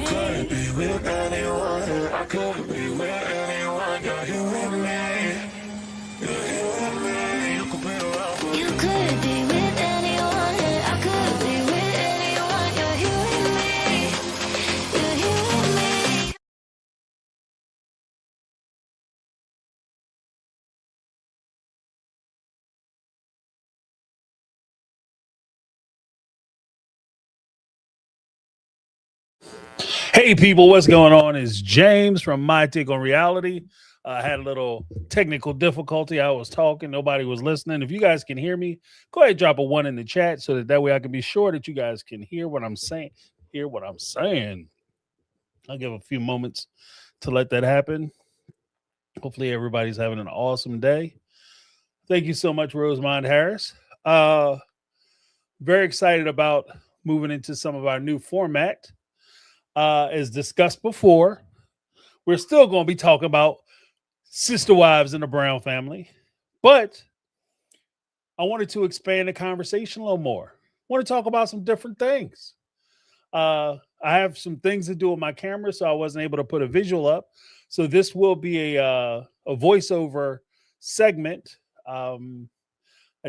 could be with anyone. I could be with anyone. You're here with me. You're here with me. You could be around for You could be with anyone, and I could be with anyone. You're here with me. You're here with me. Hey people, what's going on? It's James from My Take on Reality. I had a little technical difficulty. I was talking, nobody was listening. If you guys can hear me, go ahead and drop a one in the chat so that way I can be sure that you guys can hear what I'm saying. Hear what I'm saying. I'll give a few moments to let that happen. Hopefully everybody's having an awesome day. Thank you so much, Rosemond Harris. Very excited about moving into some of our new format. As discussed before, we're still going to be talking about sister wives in the Brown family, but I wanted to expand the conversation a little more. I want to talk about some different things. I have some things to do with my camera, so I wasn't able to put a visual up. So this will be a voiceover segment. I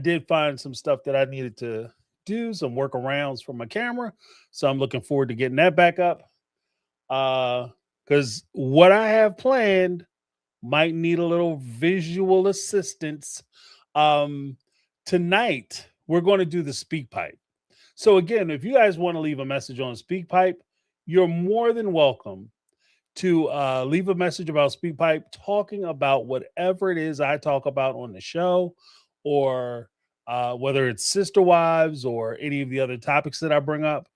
did find some stuff that I needed to do, some workarounds for my camera, so I'm looking forward to getting that back up. Because what I have planned might need a little visual assistance. Um, Tonight, we're going to do the SpeakPipe. So, again, if you guys want to leave a message on SpeakPipe, you're more than welcome to leave a message about SpeakPipe, talking about whatever it is I talk about on the show, or whether it's sister wives or any of the other topics that I bring up.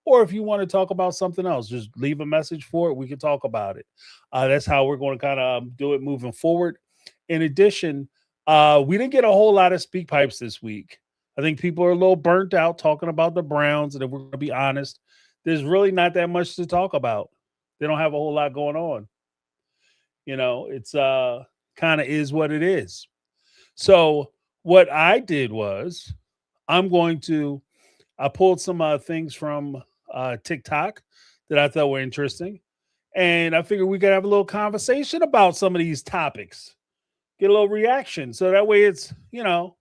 Or if you want to talk about something else, just leave a message for it. We can talk about it. That's how we're going to kind of do it moving forward. In addition, we didn't get a whole lot of speak pipes this week. I think people are a little burnt out talking about the Browns. And if we're going to be honest, there's really not that much to talk about. They don't have a whole lot going on. It's kind of is what it is. So what I did was I'm going to I pulled some things from TikTok that I thought were interesting. And I figured we could have a little conversation about some of these topics, get a little reaction. So that way we're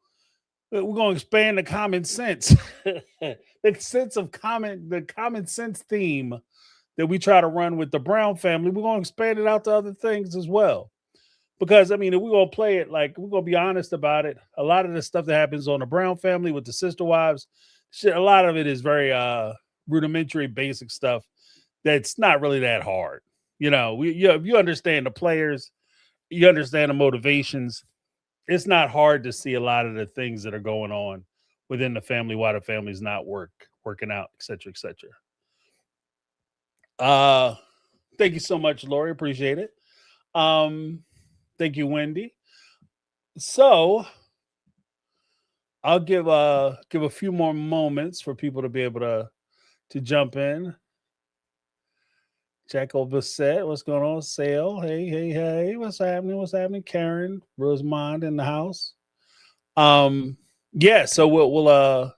going to expand the common sense, the common sense theme that we try to run with the Brown family. We're going to expand it out to other things as well. Because, I mean, if we're going to play it, like, we're going to be honest about it. A lot of the stuff that happens on the Brown family with the sister wives, shit, a lot of it is very rudimentary, basic stuff that's not really that hard. If you understand the players, you understand the motivations. It's not hard to see a lot of the things that are going on within the family, why the family's not working out, et cetera, et cetera. Thank you so much, Lori. Appreciate it. Thank you, Wendy. So I'll give a few more moments for people to be able to jump in. Jaco Bissett, what's going on? Sale, hey, what's happening? What's happening? Karen, Rosemond in the house. Yeah, so we'll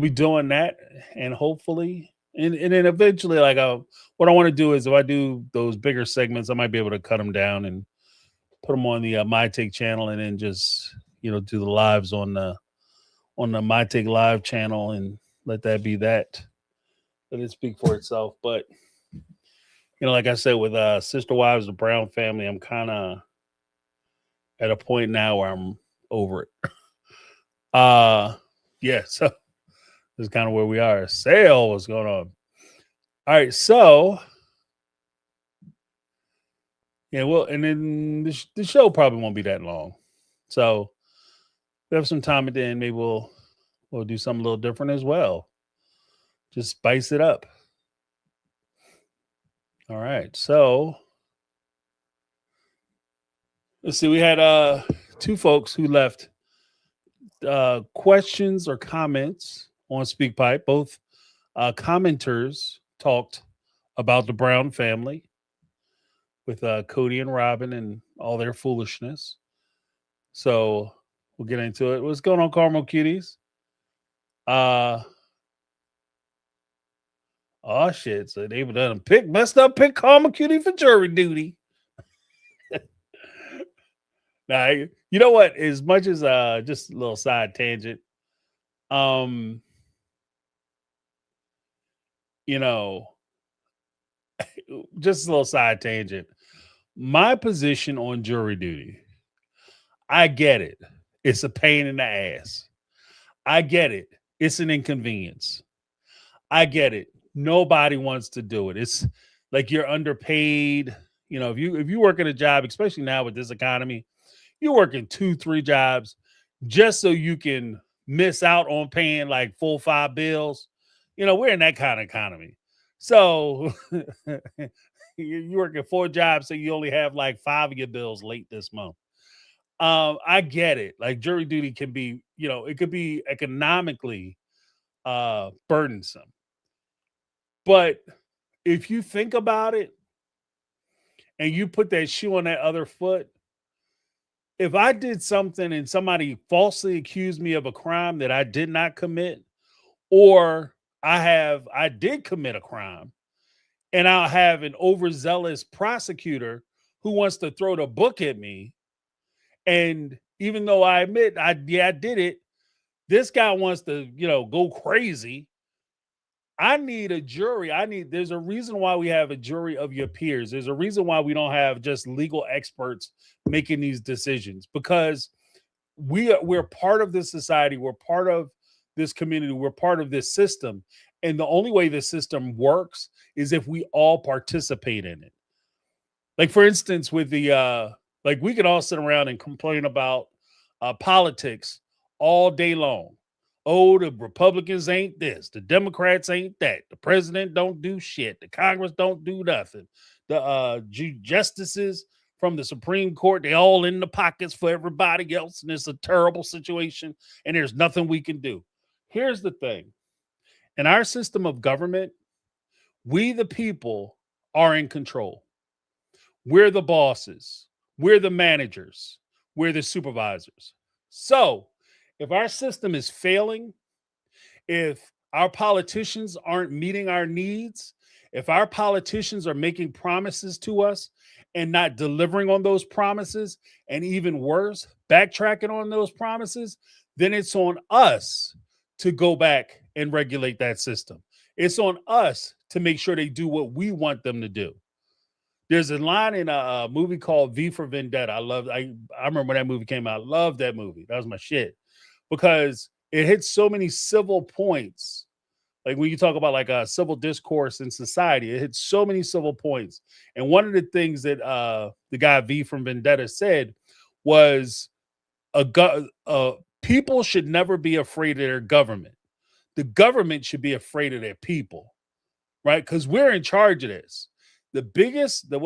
be doing that, and hopefully, and then eventually, like, what I want to do is if I do those bigger segments, I might be able to cut them down and put them on the My Take channel, and then just do the lives on the My Take Live channel, and let that be that. Let it speak for itself. But like I said, with Sister Wives, the Brown family, I'm kind of at a point now where I'm over it. Yeah, so this is kind of where we are. Sale, what's going on? All right, so yeah, well, and then the show probably won't be that long. So we have some time at the end. Maybe we'll do something a little different as well. Just spice it up. All right, so let's see. We had two folks who left questions or comments on SpeakPipe. Both commenters talked about the Brown family with Cody and Robin and all their foolishness. So we'll get into it. What's going on, Carmel Cuties? Oh shit! So they done messed up pick Karma Cutie for jury duty. Now you know what? As much as just a little side tangent, um, you know, just a little side tangent. My position on jury duty, I get it. It's a pain in the ass. I get it. It's an inconvenience. I get it. Nobody wants to do it. It's like you're underpaid. You know, if you work at a job, especially now with this economy, you're working 2, 3 jobs just so you can miss out on paying like 4, 5 bills. You know, we're in that kind of economy. So you're working 4 jobs, so you only have like 5 of your bills late this month. I get it. Like jury duty can be, you know, it could be economically burdensome. But if you think about it and you put that shoe on that other foot, if I did something and somebody falsely accused me of a crime that I did not commit, or I did commit a crime, and I'll have an overzealous prosecutor who wants to throw the book at me, and even though I admit I did it, this guy wants to, you know, go crazy. I need a jury. There's a reason why we have a jury of your peers. There's a reason why we don't have just legal experts making these decisions, because we're part of this society. We're part of this community. We're part of this system. And the only way this system works is if we all participate in it. Like, for instance, with the like, we could all sit around and complain about politics all day long. Oh, the Republicans ain't this, the Democrats ain't that, the president don't do shit, the Congress don't do nothing, the justices from the Supreme Court, they all in the pockets for everybody else, and it's a terrible situation, and there's nothing we can do. Here's the thing: in our system of government, we the people are in control. We're the bosses. We're the managers. We're the supervisors. So if our system is failing, if our politicians aren't meeting our needs, if our politicians are making promises to us and not delivering on those promises, and even worse, backtracking on those promises, then it's on us to go back and regulate that system. It's on us to make sure they do what we want them to do. There's a line in a movie called V for Vendetta. I remember when that movie came out. I love that movie. That was my shit, because it hits so many civil points. Like when you talk about like a civil discourse in society, it hits so many civil points. And one of the things that the guy V from Vendetta said was people should never be afraid of their government. The government should be afraid of their people, right? Because we're in charge of this. What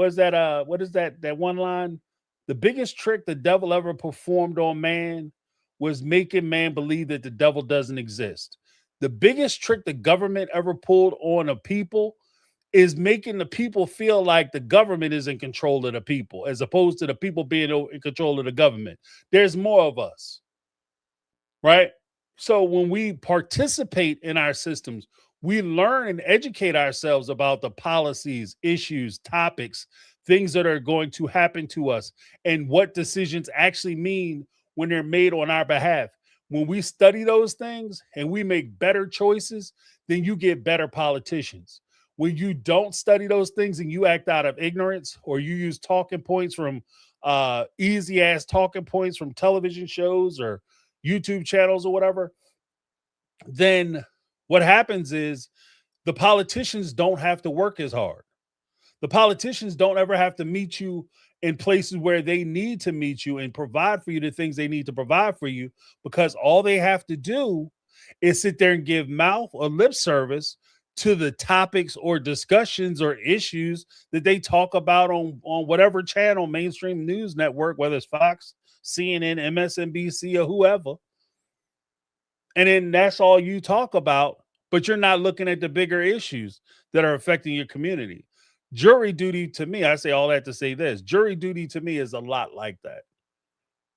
is that one line? The biggest trick the devil ever performed on man was making man believe that the devil doesn't exist. The biggest trick the government ever pulled on a people is making the people feel like the government is in control of the people, as opposed to the people being in control of the government. There's more of us, right? So when we participate in our systems, we learn and educate ourselves about the policies, issues, topics, things that are going to happen to us, and what decisions actually mean when they're made on our behalf. When we study those things and we make better choices, then you get better politicians. When you don't study those things and you act out of ignorance, or you use talking points from easy ass talking points from television shows or YouTube channels or whatever, then what happens is the politicians don't have to work as hard. The politicians don't ever have to meet you in places where they need to meet you and provide for you the things they need to provide for you, because all they have to do is sit there and give mouth or lip service to the topics or discussions or issues that they talk about on whatever channel, mainstream news network, whether it's Fox, CNN, MSNBC, or whoever. And then that's all you talk about, but you're not looking at the bigger issues that are affecting your community. Jury duty to me, I say all that to say this: jury duty to me is a lot like that.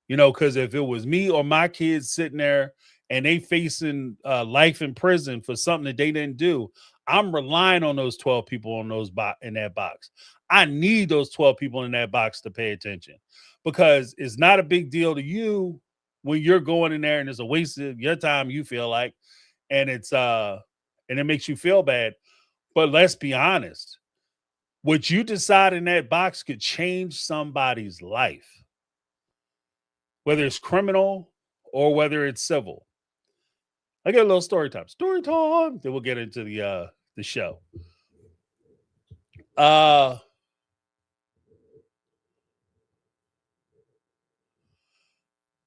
You know, because if it was me or my kids sitting there and they facing life in prison for something that they didn't do, I'm relying on those 12 people on in that box. I need those 12 people in that box to pay attention, because it's not a big deal to you when you're going in there and it's a waste of your time, you feel like, and and it makes you feel bad. But let's be honest, what you decide in that box could change somebody's life, whether it's criminal or whether it's civil. I get a little story time. Story time. Then we'll get into the show.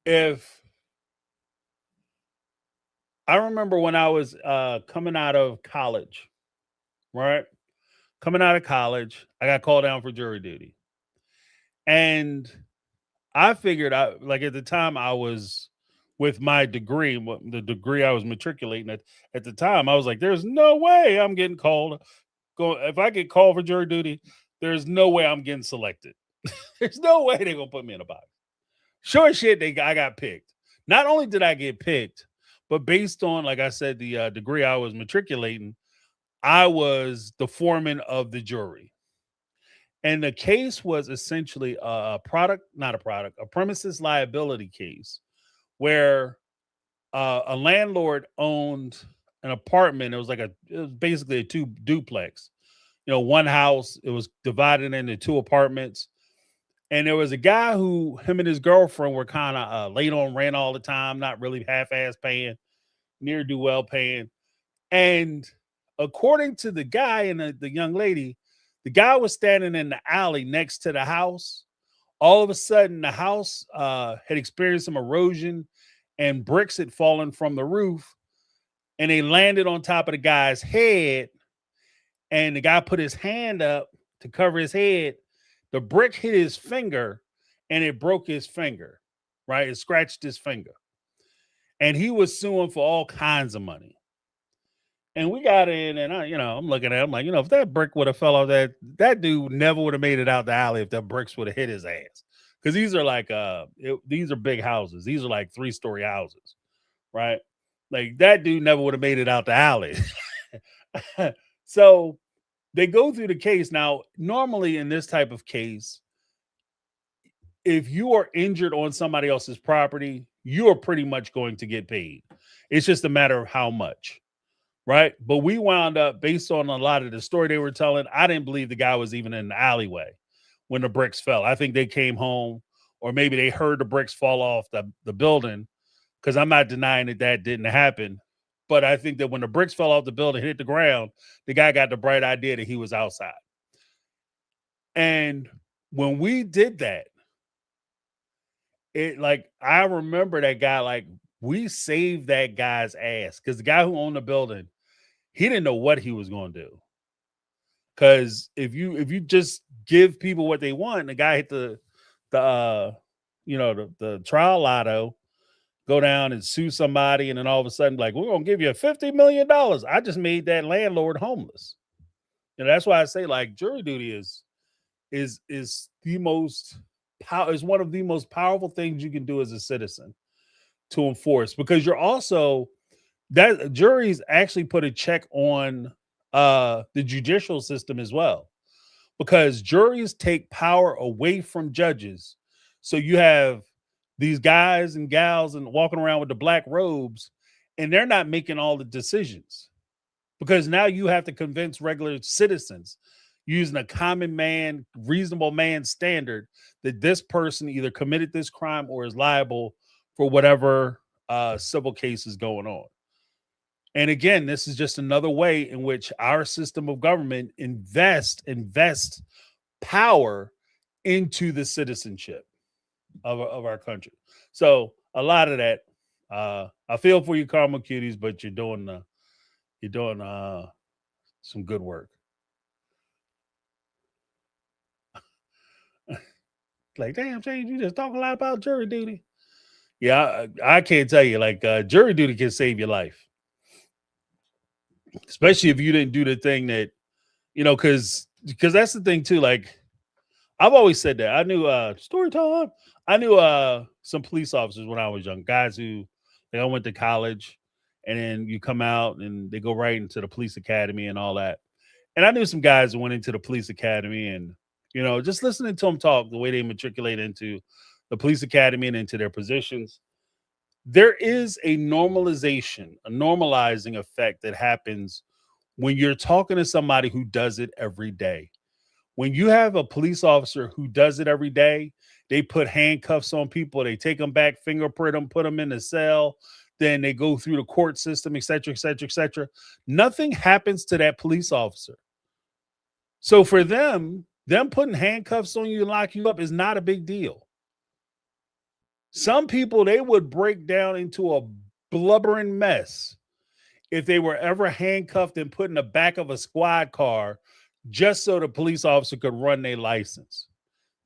If I remember when I was coming out of college, right? Coming out of college, I got called down for jury duty. And I figured out, like, at the time I was with my degree, the degree I was matriculating at the time, I was like, there's no way I'm getting called. If I get called for jury duty, there's no way I'm getting selected. There's no way they're gonna put me in a box. Sure as shit, I got picked. Not only did I get picked, but based on, like I said, the degree I was matriculating, I was the foreman of the jury. And the case was essentially a premises liability case where a landlord owned an apartment. It was basically a two duplex, one house. It was divided into two apartments. And there was a guy who, him and his girlfriend were kind of late on rent all the time, not really half-ass paying, near do well paying. And according to the guy and the young lady, the guy was standing in the alley next to the house. All of a sudden, the house had experienced some erosion and bricks had fallen from the roof, and they landed on top of the guy's head. And the guy put his hand up to cover his head. The brick hit his finger and it broke his finger, right? It scratched his finger. And he was suing for all kinds of money. And we got in, and I'm looking at him like, if that brick would have fell off, that dude never would have made it out the alley if the bricks would have hit his ass. Because these are like these are big houses. These are like 3-story houses, right? Like, that dude never would have made it out the alley. So they go through the case. Now, normally in this type of case, if you are injured on somebody else's property, you are pretty much going to get paid. It's just a matter of how much, right? But we wound up, based on a lot of the story they were telling, I didn't believe the guy was even in the alleyway when the bricks fell. I think they came home, or maybe they heard the bricks fall off the building, because I'm not denying that didn't happen. But I think that when the bricks fell off the building, hit the ground, the guy got the bright idea that he was outside. And when we did that, I remember that guy, we saved that guy's ass, because the guy who owned the building, he didn't know what he was going to do. Because if you just give people what they want, the guy hit the trial lotto, go down and sue somebody, and then all of a sudden, like, we're gonna give you $50 million. I just made that landlord homeless. And that's why I say, like, jury duty is the most is one of the most powerful things you can do as a citizen to enforce, because you're also, that juries actually put a check on the judicial system as well, because juries take power away from judges. So you have these guys and gals and walking around with the black robes, and they're not making all the decisions, because now you have to convince regular citizens using a common man, reasonable man standard that this person either committed this crime or is liable for whatever civil case is going on. And again, this is just another way in which our system of government invests power into the citizenship of our country. So a lot of that, I feel for you, Karma Cuties, but you're doing some good work. Like, damn, James, you just talk a lot about jury duty. Yeah, I can't tell you, like, jury duty can save your life, especially if you didn't do the thing that, because that's the thing too. Like, I've always said that. I knew story time. I knew some police officers when I was young, guys who, I went to college, and then you come out and they go right into the police academy and all that. And I knew some guys that went into the police academy, and just listening to them talk, the way they matriculate into the police academy and into their positions, there is a normalization, a normalizing effect that happens when you're talking to somebody who does it every day. When you have a police officer who does it every day, they put handcuffs on people, they take them back, fingerprint them, put them in the cell, then they go through the court system, et cetera, et cetera, et cetera. Nothing happens to that police officer. So for them putting handcuffs on you and lock you up is not a big deal. Some people, they would break down into a blubbering mess if they were ever handcuffed and put in the back of a squad car just so the police officer could run their license.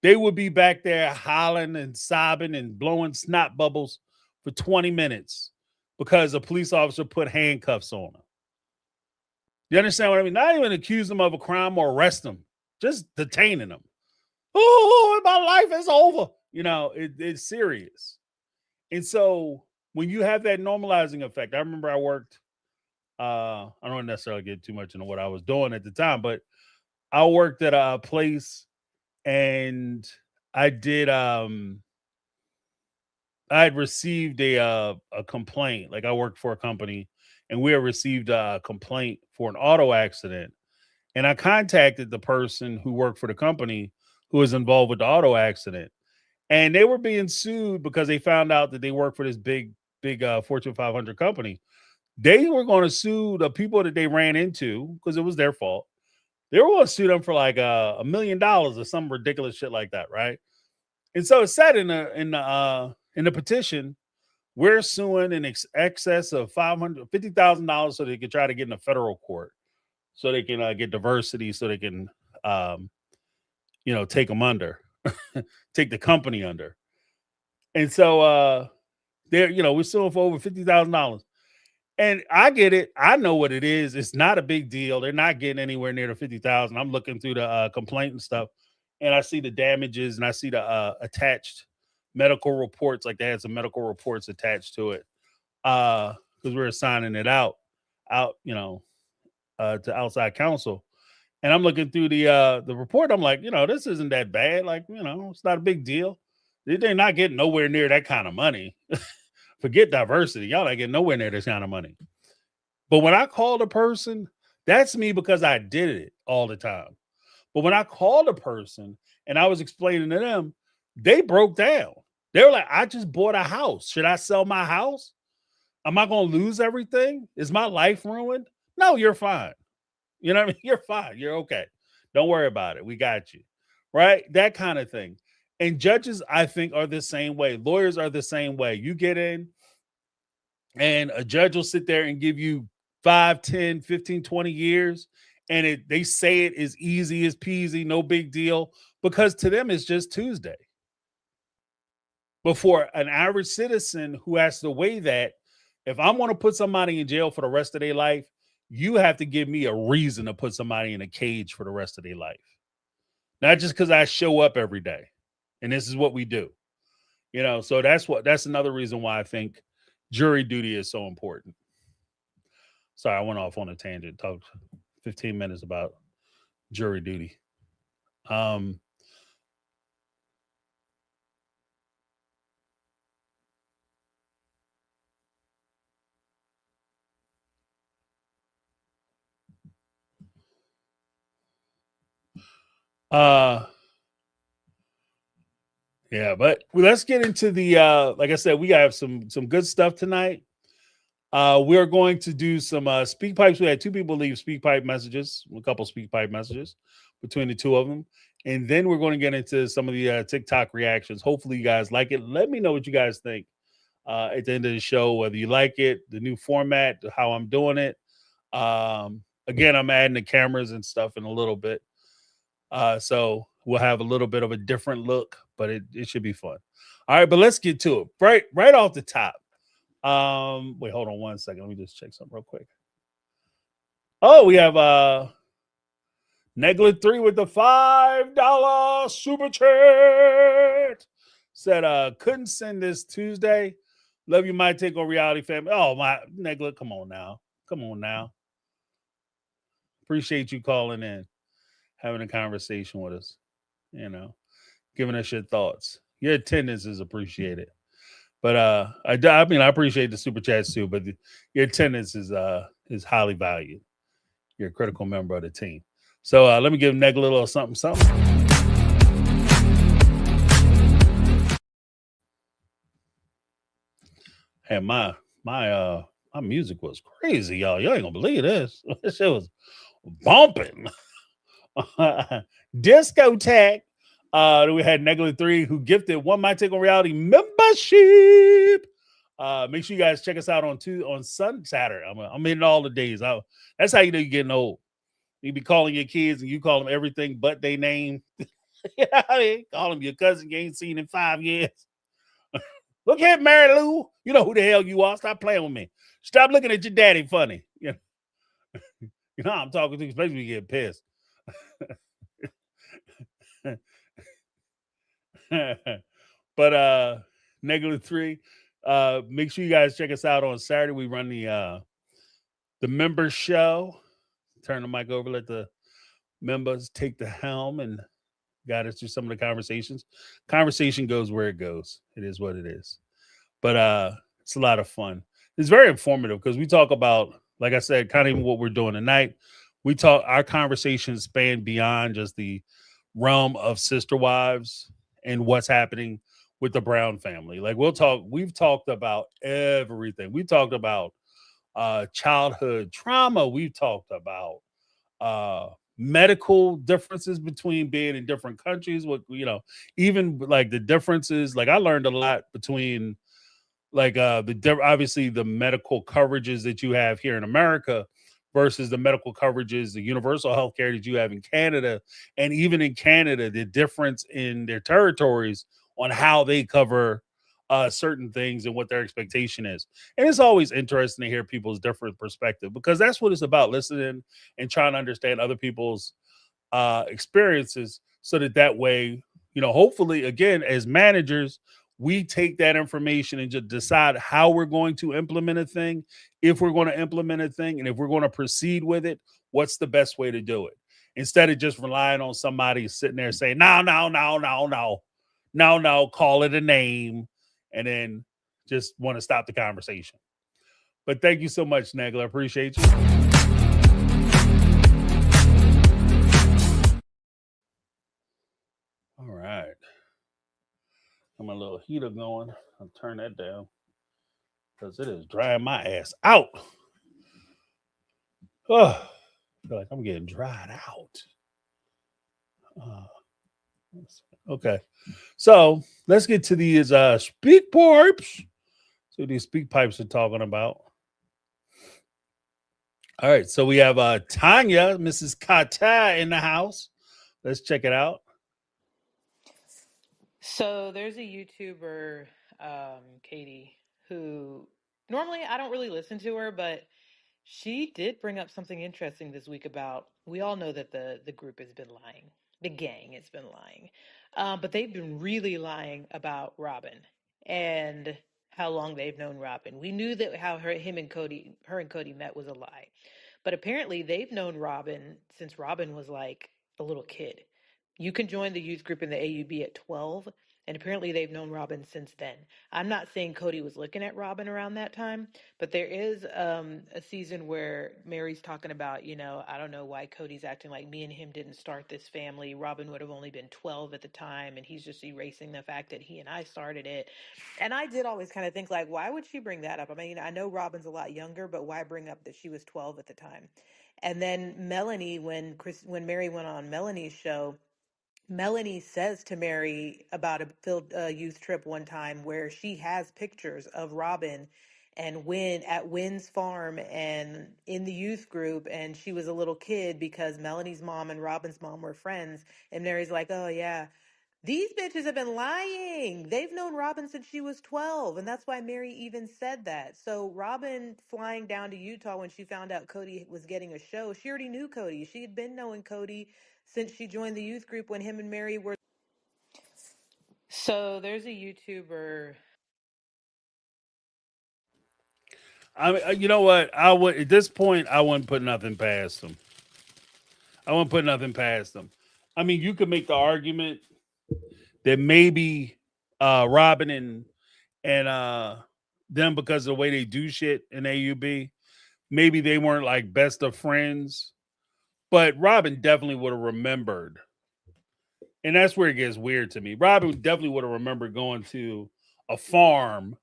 They would be back there hollering and sobbing and blowing snot bubbles for 20 minutes because a police officer put handcuffs on them. You understand what I mean? Not even accuse them of a crime or arrest them, just detaining them. Oh, my life is over. It's serious. And so when you have that normalizing effect, I remember I worked, I don't necessarily get too much into what I was doing at the time, but I worked at a place and I did, I had received a complaint. Like I worked for a company and we had received a complaint for an auto accident. And I contacted the person who worked for the company who was involved with the auto accident. And they were being sued because they found out that they worked for this big Fortune 500 company. They were going to sue the people that they ran into because it was their fault. They were going to sue them for like $1 million or some ridiculous shit like that, right? And so it said in the petition, we're suing in excess of $550,000 so they can try to get in a federal court, so they can get diversity, so they can take them under, take the company under. And so we're suing for over $50,000. And I get it. I know what it is. It's not a big deal. They're not getting anywhere near the 50,000. I'm looking through the complaint and stuff, and I see the damages and I see the attached medical reports. Like they had some medical reports attached to it because we're assigning it out, to outside counsel. And I'm looking through the report. I'm like, this isn't that bad. Like, it's not a big deal. They're not getting nowhere near that kind of money. Forget diversity. Y'all not getting nowhere near this kind of money. But when I called a person, that's me because I did it all the time. But when I called a person and I was explaining to them, they broke down. They were like, I just bought a house. Should I sell my house? Am I going to lose everything? Is my life ruined? No, you're fine. You know what I mean? You're fine. You're okay. Don't worry about it. We got you. Right? That kind of thing. And judges, I think, are the same way. Lawyers are the same way. You get in and a judge will sit there and give you 5, 10, 15, 20 years. And they say it is easy as peasy, no big deal, because to them it's just Tuesday. But for an average citizen who has to weigh that, if I'm going to put somebody in jail for the rest of their life, you have to give me a reason to put somebody in a cage for the rest of their life. Not just because I show up every day. And this is what we do, so that's another reason why I think jury duty is so important. Sorry, I went off on a tangent, talked 15 minutes about jury duty. Yeah, but let's get into the like I said, we have some good stuff tonight. We're going to do some SpeakPipes. We had 2 people leave SpeakPipe messages, a couple SpeakPipe messages between the 2 of them. And then we're going to get into some of the TikTok reactions. Hopefully you guys like it. Let me know what you guys think at the end of the show, whether you like it, the new format, how I'm doing it. Again, I'm adding the cameras and stuff in a little bit. So we'll have a little bit of a different look, but it should be fun. All right, but let's get to it. Right off the top. Wait, hold on one second. Let me just check something real quick. Oh, we have Neglet 3 with the $5 super chat. Said couldn't send this Tuesday, Love you, my take on reality family. Oh my Negla, come on now. Come on now. Appreciate you calling in, having a conversation with us, you know, giving us your thoughts. Your attendance is appreciated. But I mean I appreciate the super chats too, but your attendance is highly valued. You're a critical member of the team. So let me give Negla a little something something. Hey, my music was crazy, y'all. Y'all ain't gonna believe this. This shit was bumping. Discotheque. We had Negla 3 who gifted one My Take on Reality membership. Make sure you guys check us out on Saturday. I'm in all the days. That's how you know you're getting old. You be calling your kids and you call them everything but they name. You know what I mean? Call them your cousin you ain't seen in 5 years. Look here, Mary Lou. You know who the hell you are. Stop playing with me. Stop looking at your daddy funny. You know I'm talking to, especially when you get pissed. But Negative 3. Make sure you guys check us out on Saturday. We run the members show. Turn the mic over, let the members take the helm and guide us through some of the conversations. Conversation goes where it goes. It is what it is. But it's a lot of fun. It's very informative because we talk about, like I said, kind of even what we're doing tonight. We talk, our conversations span beyond just the realm of sister wives and what's happening with the Brown family. Like we've talked about everything. We talked about childhood trauma. We've talked about medical differences between being in different countries. What even like the differences. Like I learned a lot between like obviously the medical coverages that you have here in America versus the medical coverages, the universal health care that you have in Canada. And even in Canada, the difference in their territories on how they cover certain things and what their expectation is. And it's always interesting to hear people's different perspective because that's what it's about, listening and trying to understand other people's experiences so that way, hopefully, again, as managers, we take that information and just decide how we're going to implement a thing, if we're going to implement a thing, and if we're going to proceed with it, what's the best way to do it? Instead of just relying on somebody sitting there saying, no, no, no, no, no, no, no, call it a name, and then just want to stop the conversation. But thank you so much, Negla. I appreciate you. All right. Got my little heater going. I'll turn that down because it is drying my ass out. Oh, I feel like I'm getting dried out. Okay. So let's get to these speak pipes. See what these speak pipes are talking about. All right. So we have Tanya, Mrs. Kata in the house. Let's check it out. So there's a YouTuber, Katie, who normally I don't really listen to her, but she did bring up something interesting this week about we all know that the group has been lying. The gang has been lying. But they've been really lying about Robin and how long they've known Robin. We knew that how her and Cody met was a lie. But apparently they've known Robin since Robin was like a little kid. You can join the youth group in the AUB at 12, and apparently they've known Robin since then. I'm not saying Cody was looking at Robin around that time, but there is a season where Mary's talking about, I don't know why Cody's acting like me and him didn't start this family. Robin would have only been 12 at the time, and he's just erasing the fact that he and I started it. And I did always kind of think, like, why would she bring that up? I mean, I know Robin's a lot younger, but why bring up that she was 12 at the time? And then Melanie, when Mary went on Melanie's show, Melanie says to Mary about a field youth trip one time where she has pictures of Robin and Win at Wynn's farm and in the youth group, and she was a little kid because Melanie's mom and Robin's mom were friends. And Mary's like, "Oh yeah, these bitches have been lying. They've known Robin since she was 12." And that's why Mary even said that. So Robin flying down to Utah when she found out Cody was getting a show, she already knew Cody. She had been knowing Cody since she joined the youth group when him and Mary were. So there's a YouTuber I mean, you know what? I would at this point. I wouldn't put nothing past them. I wouldn't put nothing past them. I mean, you could make the argument that maybe Robin and them because of the way they do shit in AUB, maybe they weren't like best of friends. But Robin definitely would have remembered, and that's where it gets weird to me. Robin definitely would have remembered going to a farm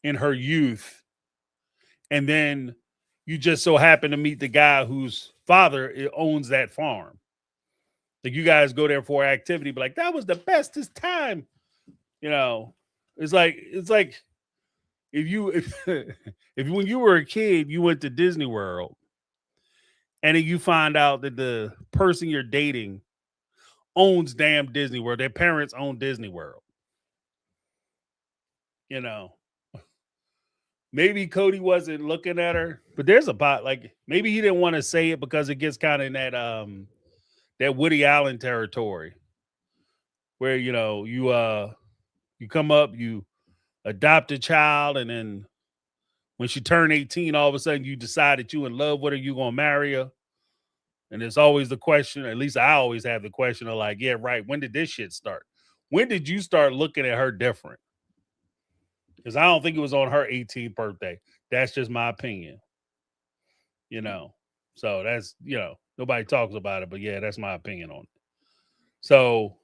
in her youth, and then you just so happen to meet the guy whose father owns that farm. Like you guys go there for activity, but like that was the bestest time. You know, it's like if when you were a kid, you went to Disney World, and then you find out that the person you're dating owns damn Disney World. Their parents own Disney World. You know, maybe Cody wasn't looking at her, but there's a bot like maybe he didn't want to say it because it gets kind of in that Woody Allen territory where you come up, you adopt a child, and then when she turned 18, all of a sudden you decide that you in love with her, you gonna marry her. And it's always the question, at least I always have the question of like, yeah, right, when did this shit start? When did you start looking at her different? Because I don't think it was on her 18th birthday. That's just my opinion. You know. So that's, nobody talks about it, but yeah, that's my opinion on it. So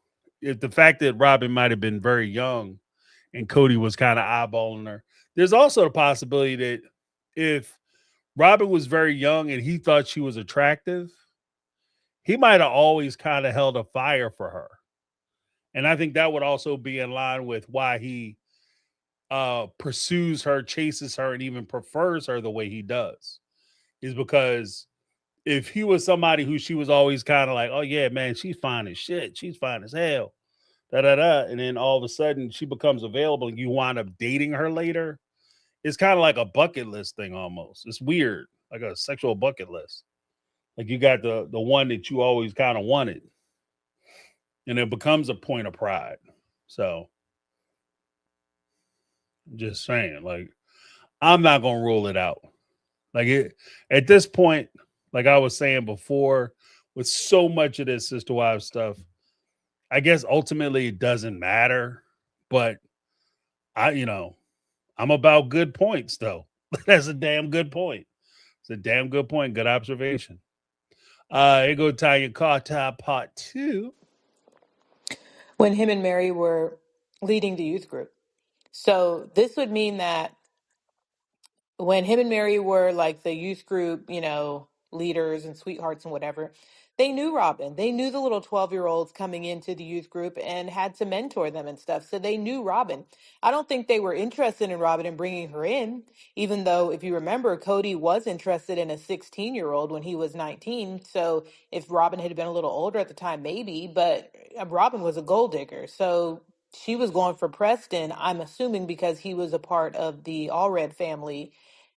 if the fact that Robin might have been very young and Cody was kind of eyeballing her, there's also the possibility that if Robin was very young and he thought she was attractive, he might have always kind of held a fire for her. And I think that would also be in line with why he pursues her, chases her, and even prefers her the way he does. Is because if he was somebody who she was always kind of like, oh yeah, man, she's fine as shit. She's fine as hell. Da da da. And then all of a sudden she becomes available and you wind up dating her later. It's kind of like a bucket list thing almost. It's weird. Like a sexual bucket list. Like you got the one that you always kind of wanted. And it becomes a point of pride. So just saying, like, I'm not gonna rule it out. Like it at this point, like I was saying before, with so much of this sister wives stuff, I guess ultimately it doesn't matter. But I'm about good points though. That's a damn good point. It's a damn good point. Good observation. Here go Tanya Carter part 2. When him and Mary were leading the youth group. So this would mean that when him and Mary were like the youth group, leaders and sweethearts and whatever, they knew Robin. They knew the little 12-year-olds coming into the youth group and had to mentor them and stuff. So they knew Robin. I don't think they were interested in Robin and bringing her in, even though, if you remember, Cody was interested in a 16-year-old when he was 19. So if Robin had been a little older at the time, maybe, but Robin was a gold digger. So she was going for Preston, I'm assuming because he was a part of the Allred family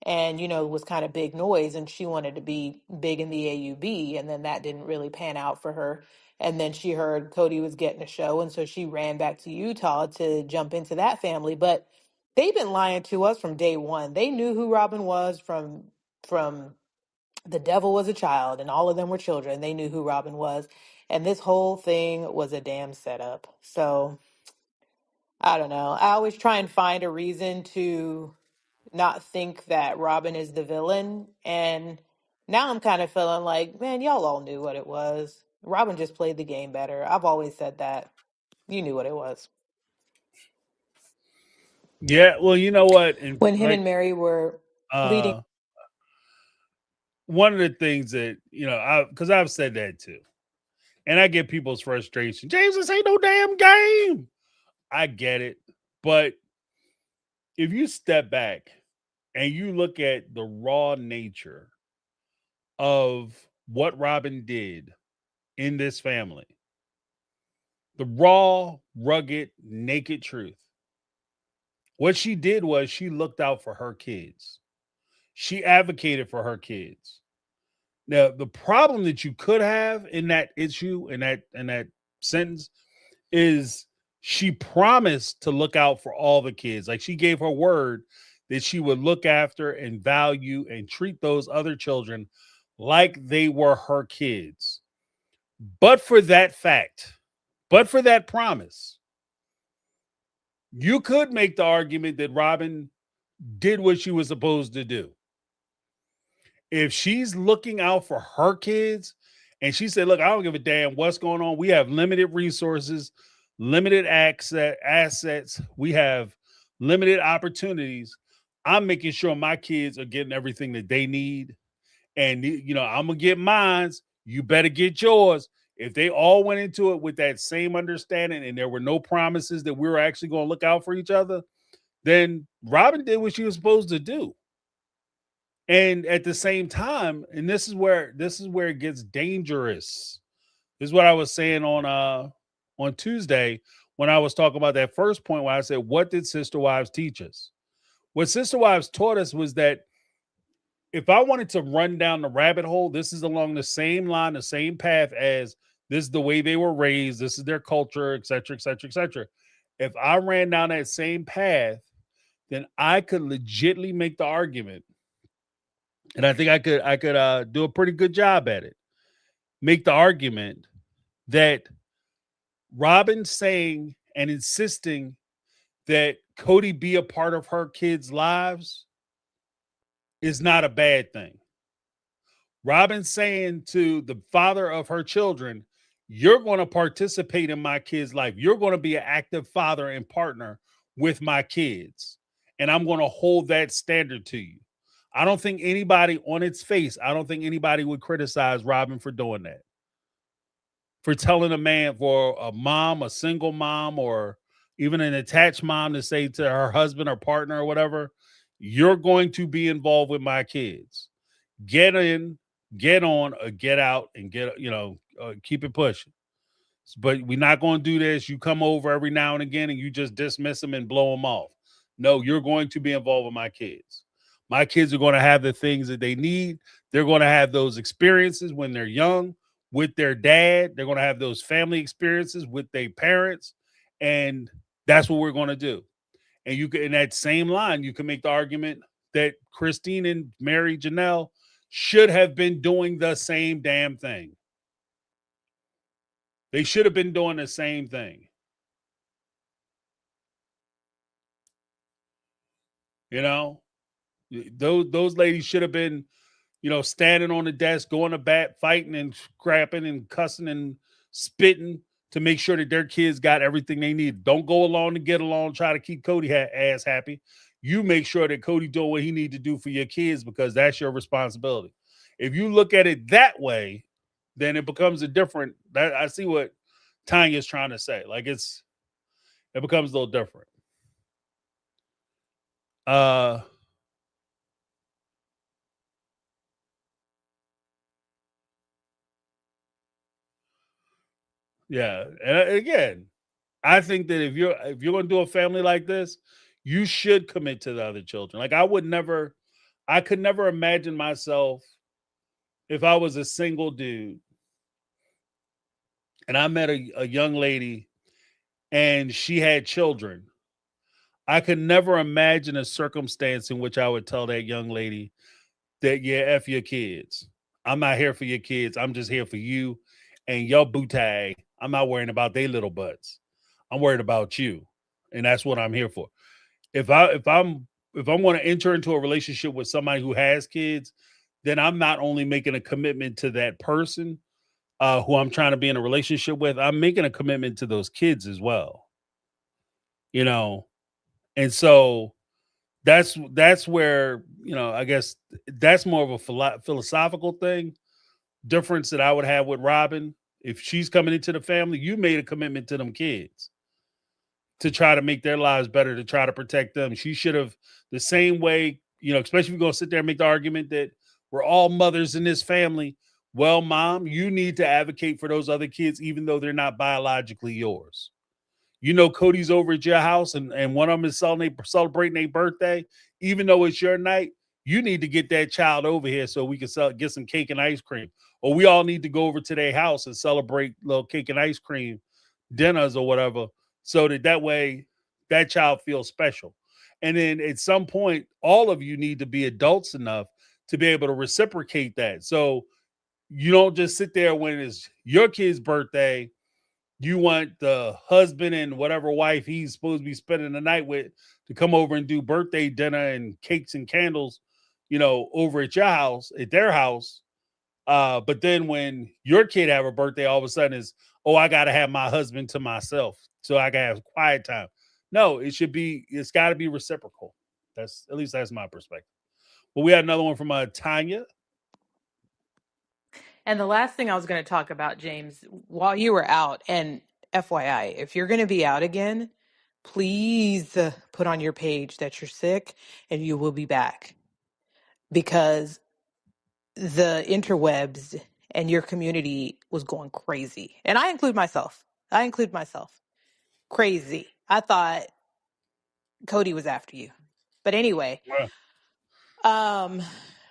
and was kind of big noise, and she wanted to be big in the AUB, and then that didn't really pan out for her. And then she heard Cody was getting a show, and so she ran back to Utah to jump into that family. But they've been lying to us from day one. They knew who Robin was from The Devil Was a Child, and all of them were children. They knew who Robin was, and this whole thing was a damn setup. So I don't know. I always try and find a reason to not think that Robin is the villain. And now I'm kind of feeling like, man, y'all all knew what it was. Robin just played the game better. I've always said that. You knew what it was. Yeah, well, you know what? And When him and like Mary were leading. one of the things that, because I've said that too. And I get people's frustration. James, this ain't no damn game. I get it. But if you step back and you look at the raw nature of what Robin did in this family, the raw, rugged, naked truth, what she did was she looked out for her kids. She advocated for her kids. Now, the problem that you could have in that issue, in that sentence, is she promised to look out for all the kids. Like she gave her word that she would look after and value and treat those other children like they were her kids. But for that fact, but for that promise, you could make the argument that Robin did what she was supposed to do. If she's looking out for her kids and she said, look, I don't give a damn what's going on. We have limited resources, limited assets. We have limited opportunities. I'm making sure my kids are getting everything that they need. And, I'm going to get mines. You better get yours. If they all went into it with that same understanding and there were no promises that we were actually going to look out for each other, then Robin did what she was supposed to do. And at the same time, and this is where it gets dangerous. This is what I was saying on Tuesday when I was talking about that first point where I said, what did Sister Wives teach us? What Sister Wives taught us was that if I wanted to run down the rabbit hole, this is along the same line, the same path as this is the way they were raised, this is their culture, et cetera, et cetera, et cetera. If I ran down that same path, then I could legitimately make the argument, and I think I could do a pretty good job at it. Make the argument that Robin saying and insisting that Cody be a part of her kids' lives is not a bad thing. Robin saying to the father of her children, you're going to participate in my kids' life. You're going to be an active father and partner with my kids. And I'm going to hold that standard to you. I don't think anybody on its face, I don't think anybody would criticize Robin for doing that. For telling a man, for a mom, a single mom, or even an attached mom to say to her husband or partner or whatever, you're going to be involved with my kids. Get in, get on, or get out and keep it pushing. But we're not going to do this. You come over every now and again and you just dismiss them and blow them off. No, you're going to be involved with my kids. My kids are going to have the things that they need. They're going to have those experiences when they're young with their dad. They're going to have those family experiences with their parents. And that's what we're going to do. And you can, in that same line, you can make the argument that Christine and Mary Janelle should have been doing the same damn thing. They should have been doing the same thing. Those ladies should have been, standing on the desk, going to bat, fighting and scrapping and cussing and spitting to make sure that their kids got everything they need. Don't go along to get along, try to keep Cody ass happy. You make sure that Cody doing what he need to do for your kids because that's your responsibility. If you look at it that way, then it becomes I see what Tanya's trying to say. Like it becomes a little different. Yeah. And again, I think that if you're going to do a family like this, you should commit to the other children. Like I could never imagine myself if I was a single dude and I met a young lady and she had children. I could never imagine a circumstance in which I would tell that young lady that, yeah, F your kids. I'm not here for your kids. I'm just here for you and your bootag. I'm not worrying about their little butts. I'm worried about you. And that's what I'm here for. If I'm going to enter into a relationship with somebody who has kids, then I'm not only making a commitment to that person who I'm trying to be in a relationship with, I'm making a commitment to those kids as well. And so that's where, I guess that's more of a philosophical thing, difference that I would have with Robin. If she's coming into the family, you made a commitment to them kids to try to make their lives better, to try to protect them. She should have the same way, especially if you're going to sit there and make the argument that we're all mothers in this family. Well, mom, you need to advocate for those other kids, even though they're not biologically yours. Cody's over at your house and one of them is celebrating their birthday, even though it's your night, you need to get that child over here so we can get some cake and ice cream. Or we all need to go over to their house and celebrate little cake and ice cream dinners or whatever, so that way that child feels special. And then at some point, all of you need to be adults enough to be able to reciprocate that. So you don't just sit there when it's your kid's birthday. You want the husband and whatever wife he's supposed to be spending the night with to come over and do birthday dinner and cakes and candles, over at your house, at their house. But then when your kid have a birthday, all of a sudden is, oh, I got to have my husband to myself so I can have quiet time. No, it's got to be reciprocal. At least that's my perspective. But we had another one from Tanya. And the last thing I was going to talk about, James, while you were out, and FYI, if you're going to be out again, please put on your page that you're sick and you will be back, because the interwebs and your community was going crazy. And I include myself. Crazy. I thought Cody was after you. But anyway, Well,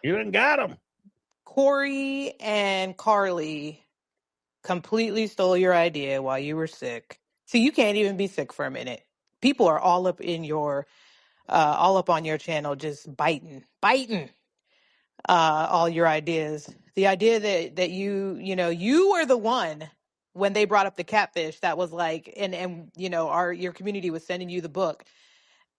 you done got him. Corey and Carly completely stole your idea while you were sick. So you can't even be sick for a minute. People are all up on your channel, just biting all your ideas. The idea that you were the one when they brought up the catfish that was like, and your community was sending you the book.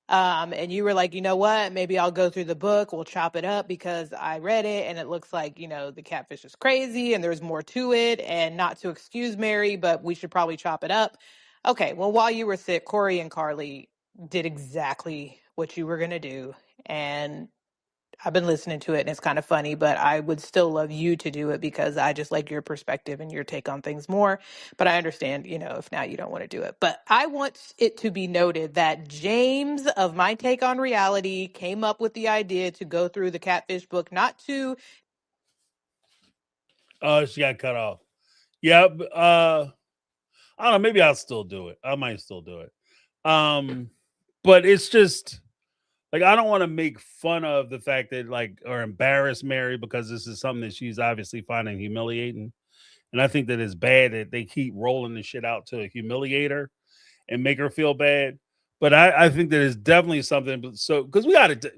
And you were like, you know what? Maybe I'll go through the book. We'll chop it up because I read it and it looks like, the catfish is crazy and there's more to it, and not to excuse Mary, but we should probably chop it up. Okay. Well, while you were sick, Corey and Carly did exactly what you were going to do. And I've been listening to it and it's kind of funny, but I would still love you to do it because I just like your perspective and your take on things more. But I understand, if now you don't want to do it. But I want it to be noted that James of My Take on Reality came up with the idea to go through the catfish book, not to. Oh, she got cut off. Yeah. I don't know. Maybe I'll still do it. I might still do it. But it's just like, I don't want to make fun of the fact that or embarrass Mary, because this is something that she's obviously finding humiliating. And I think that it's bad that they keep rolling the shit out to humiliate her and make her feel bad. But I think that it's definitely something. So, because we got to,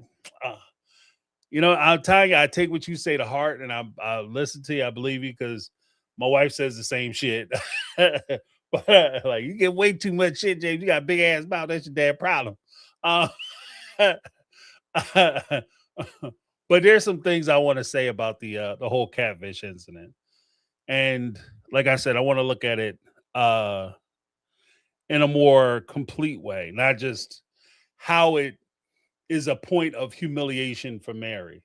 I'll tell you, I take what you say to heart, and I listen to you. I believe you, because my wife says the same shit. But you get way too much shit, James. You got a big ass mouth. That's your damn problem. But there's some things I want to say about the whole catfish incident. And like I said, I want to look at it in a more complete way, not just how it is a point of humiliation for Mary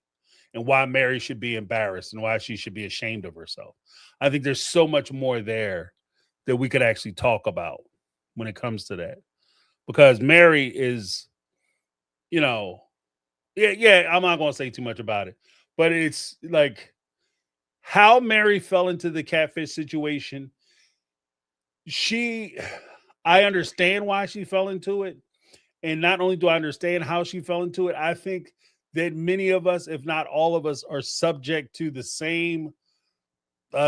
and why Mary should be embarrassed and why she should be ashamed of herself. I think there's so much more there that we could actually talk about when it comes to that. Because Mary is, yeah, I'm not going to say too much about it, but it's like how Mary fell into the catfish situation. I understand why she fell into it. And not only do I understand how she fell into it, I think that many of us, if not all of us, are subject to the same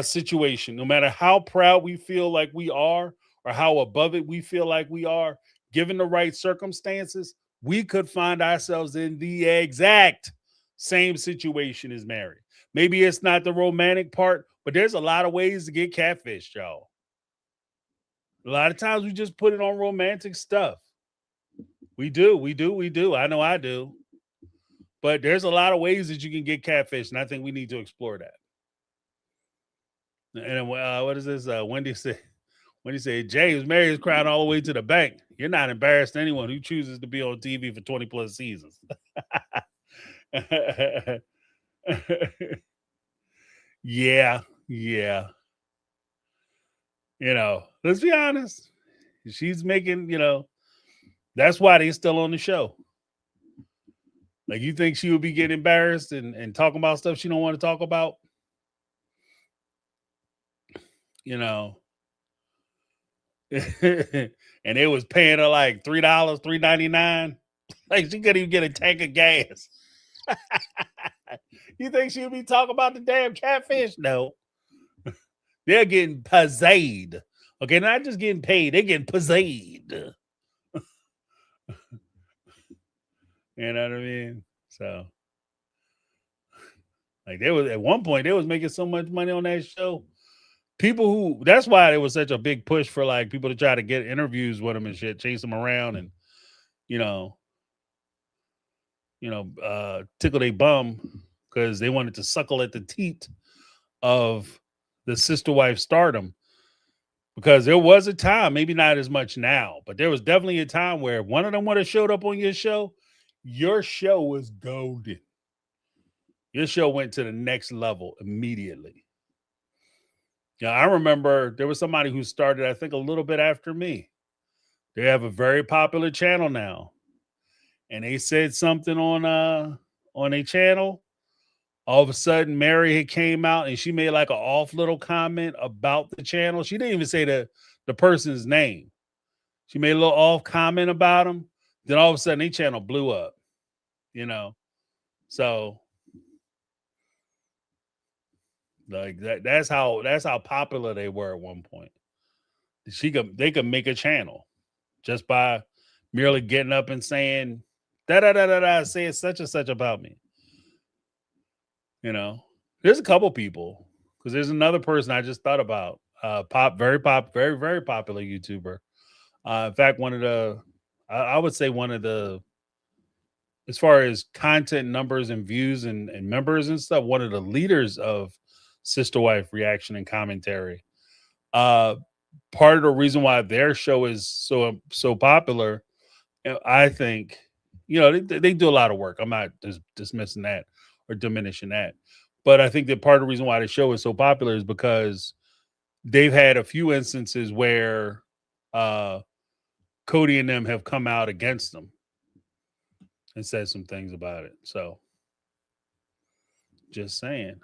situation. No matter how proud we feel like we are or how above it we feel like we are, given the right circumstances, we could find ourselves in the exact same situation as Mary. Maybe it's not the romantic part, but there's a lot of ways to get catfished, y'all. A lot of times we just put it on romantic stuff. We do. I know I do. But there's a lot of ways that you can get catfish, and I think we need to explore that. And what is this? Wendy said, James, Mary is crying all the way to the bank. You're not embarrassed to anyone who chooses to be on TV for 20 plus seasons. Yeah. Let's be honest. She's making, that's why they're still on the show. Like, you think she would be getting embarrassed and talking about stuff she don't want to talk about? And it was paying her like $3, $3.99. Like, she couldn't even get a tank of gas. You think she would be talking about the damn catfish? No. They're getting paid. Okay, not just getting paid, they're getting paid. You know what I mean? So like they was at one point they was making so much money on that show. People who that's why it was such a big push for like people to try to get interviews with them and shit, chase them around and you know, tickle their bum because they wanted to suckle at the teat of the sister wife stardom. Because there was a time, maybe not as much now, but there was definitely a time where if one of them would have showed up on your show was golden. Your show went to the next level immediately. Yeah, I remember there was somebody who started, I think, a little bit after me. They have a very popular channel now, and they said something on a channel. All of a sudden, Mary had came out and she made like an off little comment about the channel. She didn't even say the person's name. She made a little off comment about him. Then all of a sudden, their channel blew up. You know, so like that's how popular they were at one point. They could make a channel just by merely getting up and saying da da da da da, saying such and such about me. You know, there's a couple people because there's another person I just thought about. Very very popular YouTuber. In fact, one of the I would say one of the as far as content numbers and views and members and stuff, one of the leaders of Sister Wife reaction and commentary. Uh, Part of the reason why their show is so popular, I think, they do a lot of work. I'm not dismissing that or diminishing that, but I think that part of the reason why the show is so popular is because they've had a few instances where uh, Cody and them have come out against them and said some things about it. So, just saying.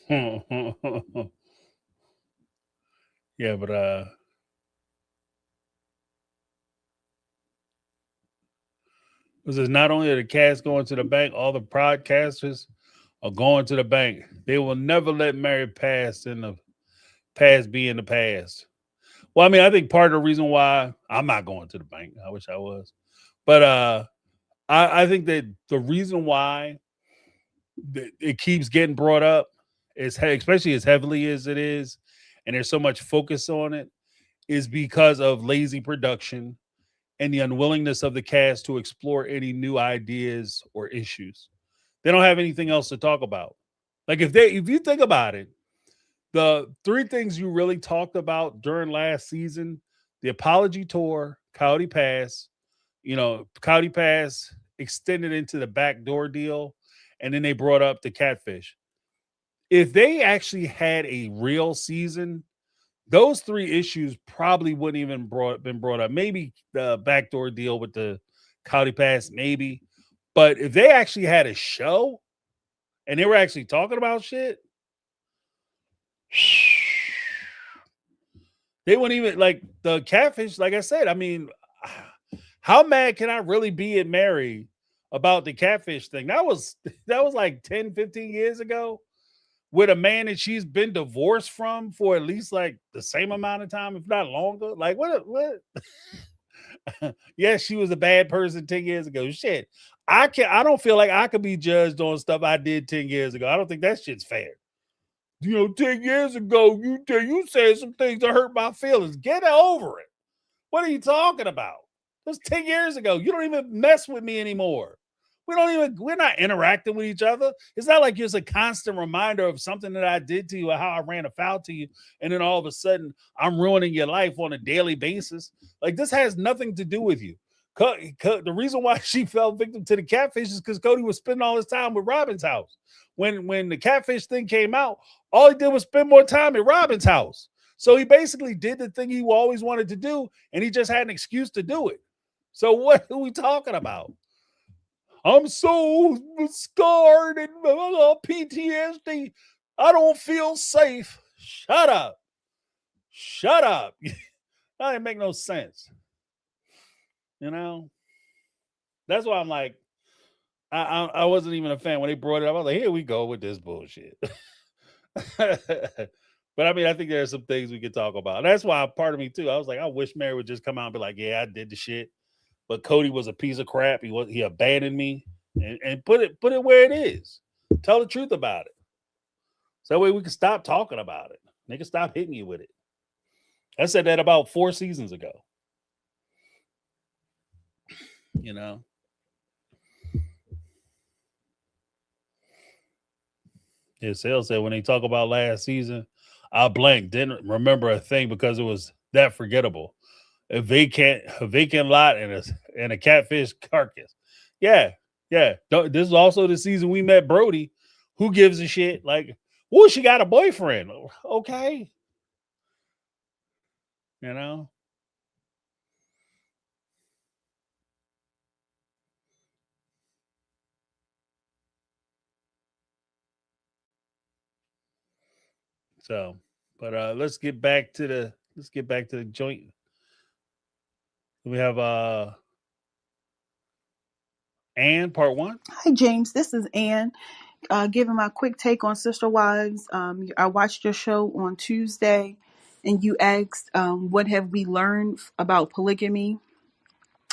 Yeah, but this is not only are the cats going to the bank, all the podcasters are going to the bank. They will never let Mary pass in the past be in the past. Well, I mean, I think part of the reason why I'm not going to the bank, I wish I was, but I think that the reason why it keeps getting brought up is especially as heavily as it is, and there's so much focus on it, is because of lazy production and the unwillingness of the cast to explore any new ideas or issues. They don't have anything else to talk about. Like if you think about it, the three things you really talked about during last season, the apology tour, Coyote Pass, Coyote Pass extended into the backdoor deal, and then they brought up the catfish. If they actually had a real season, those three issues probably wouldn't even been brought up. Maybe the backdoor deal with the Coyote Pass, maybe. But if they actually had a show and they were actually talking about shit, they wouldn't even like the catfish. Like I said, I mean, how mad can I really be at Mary about the catfish thing? That was like 10, 15 years ago with a man that she's been divorced from for at least like the same amount of time, if not longer. Like what? Yes, she was a bad person 10 years ago. Shit. I don't feel like I could be judged on stuff I did 10 years ago. I don't think that shit's fair. 10 years ago, you said some things that hurt my feelings. Get over it. What are you talking about? It was 10 years ago. You don't even mess with me anymore. We're not interacting with each other. It's not like it's a constant reminder of something that I did to you or how I ran afoul to you. And then all of a sudden I'm ruining your life on a daily basis. Like this has nothing to do with you. The reason why she fell victim to the catfish is because Cody was spending all his time with Robin's house. When the catfish thing came out, all he did was spend more time at Robin's house. So he basically did the thing he always wanted to do, and he just had an excuse to do it. So what are we talking about? I'm so scarred and PTSD. I don't feel safe. Shut up. Shut up. That didn't make no sense. That's why I'm like, I wasn't even a fan when they brought it up. I was like, here we go with this bullshit. But I mean, I think there are some things we could talk about. That's why part of me too. I was like, I wish Mary would just come out and be like, yeah, I did the shit. But Cody was a piece of crap. He abandoned me, and put it where it is. Tell the truth about it. So that way we can stop talking about it. They can stop hitting you with it. I said that about 4 seasons ago. You know. Yeah, Sale said when they talk about last season, I blanked, didn't remember a thing because it was that forgettable. A vacant lot and a catfish carcass. Yeah, yeah. This is also the season we met Brody. Who gives a shit? Like, well, she got a boyfriend. Okay, you know. So, but let's get back to the joint. We have Ann part one. Hi, James. This is Ann. Giving my quick take on Sister Wives. I watched your show on Tuesday, and you asked, "What have we learned about polygamy?"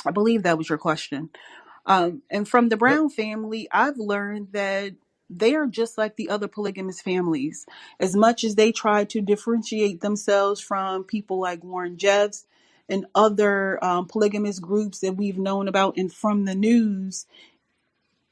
I believe that was your question. And from the Yep. Brown family, I've learned that they are just like the other polygamous families. As much as they try to differentiate themselves from people like Warren Jeffs and other polygamous groups that we've known about and from the news,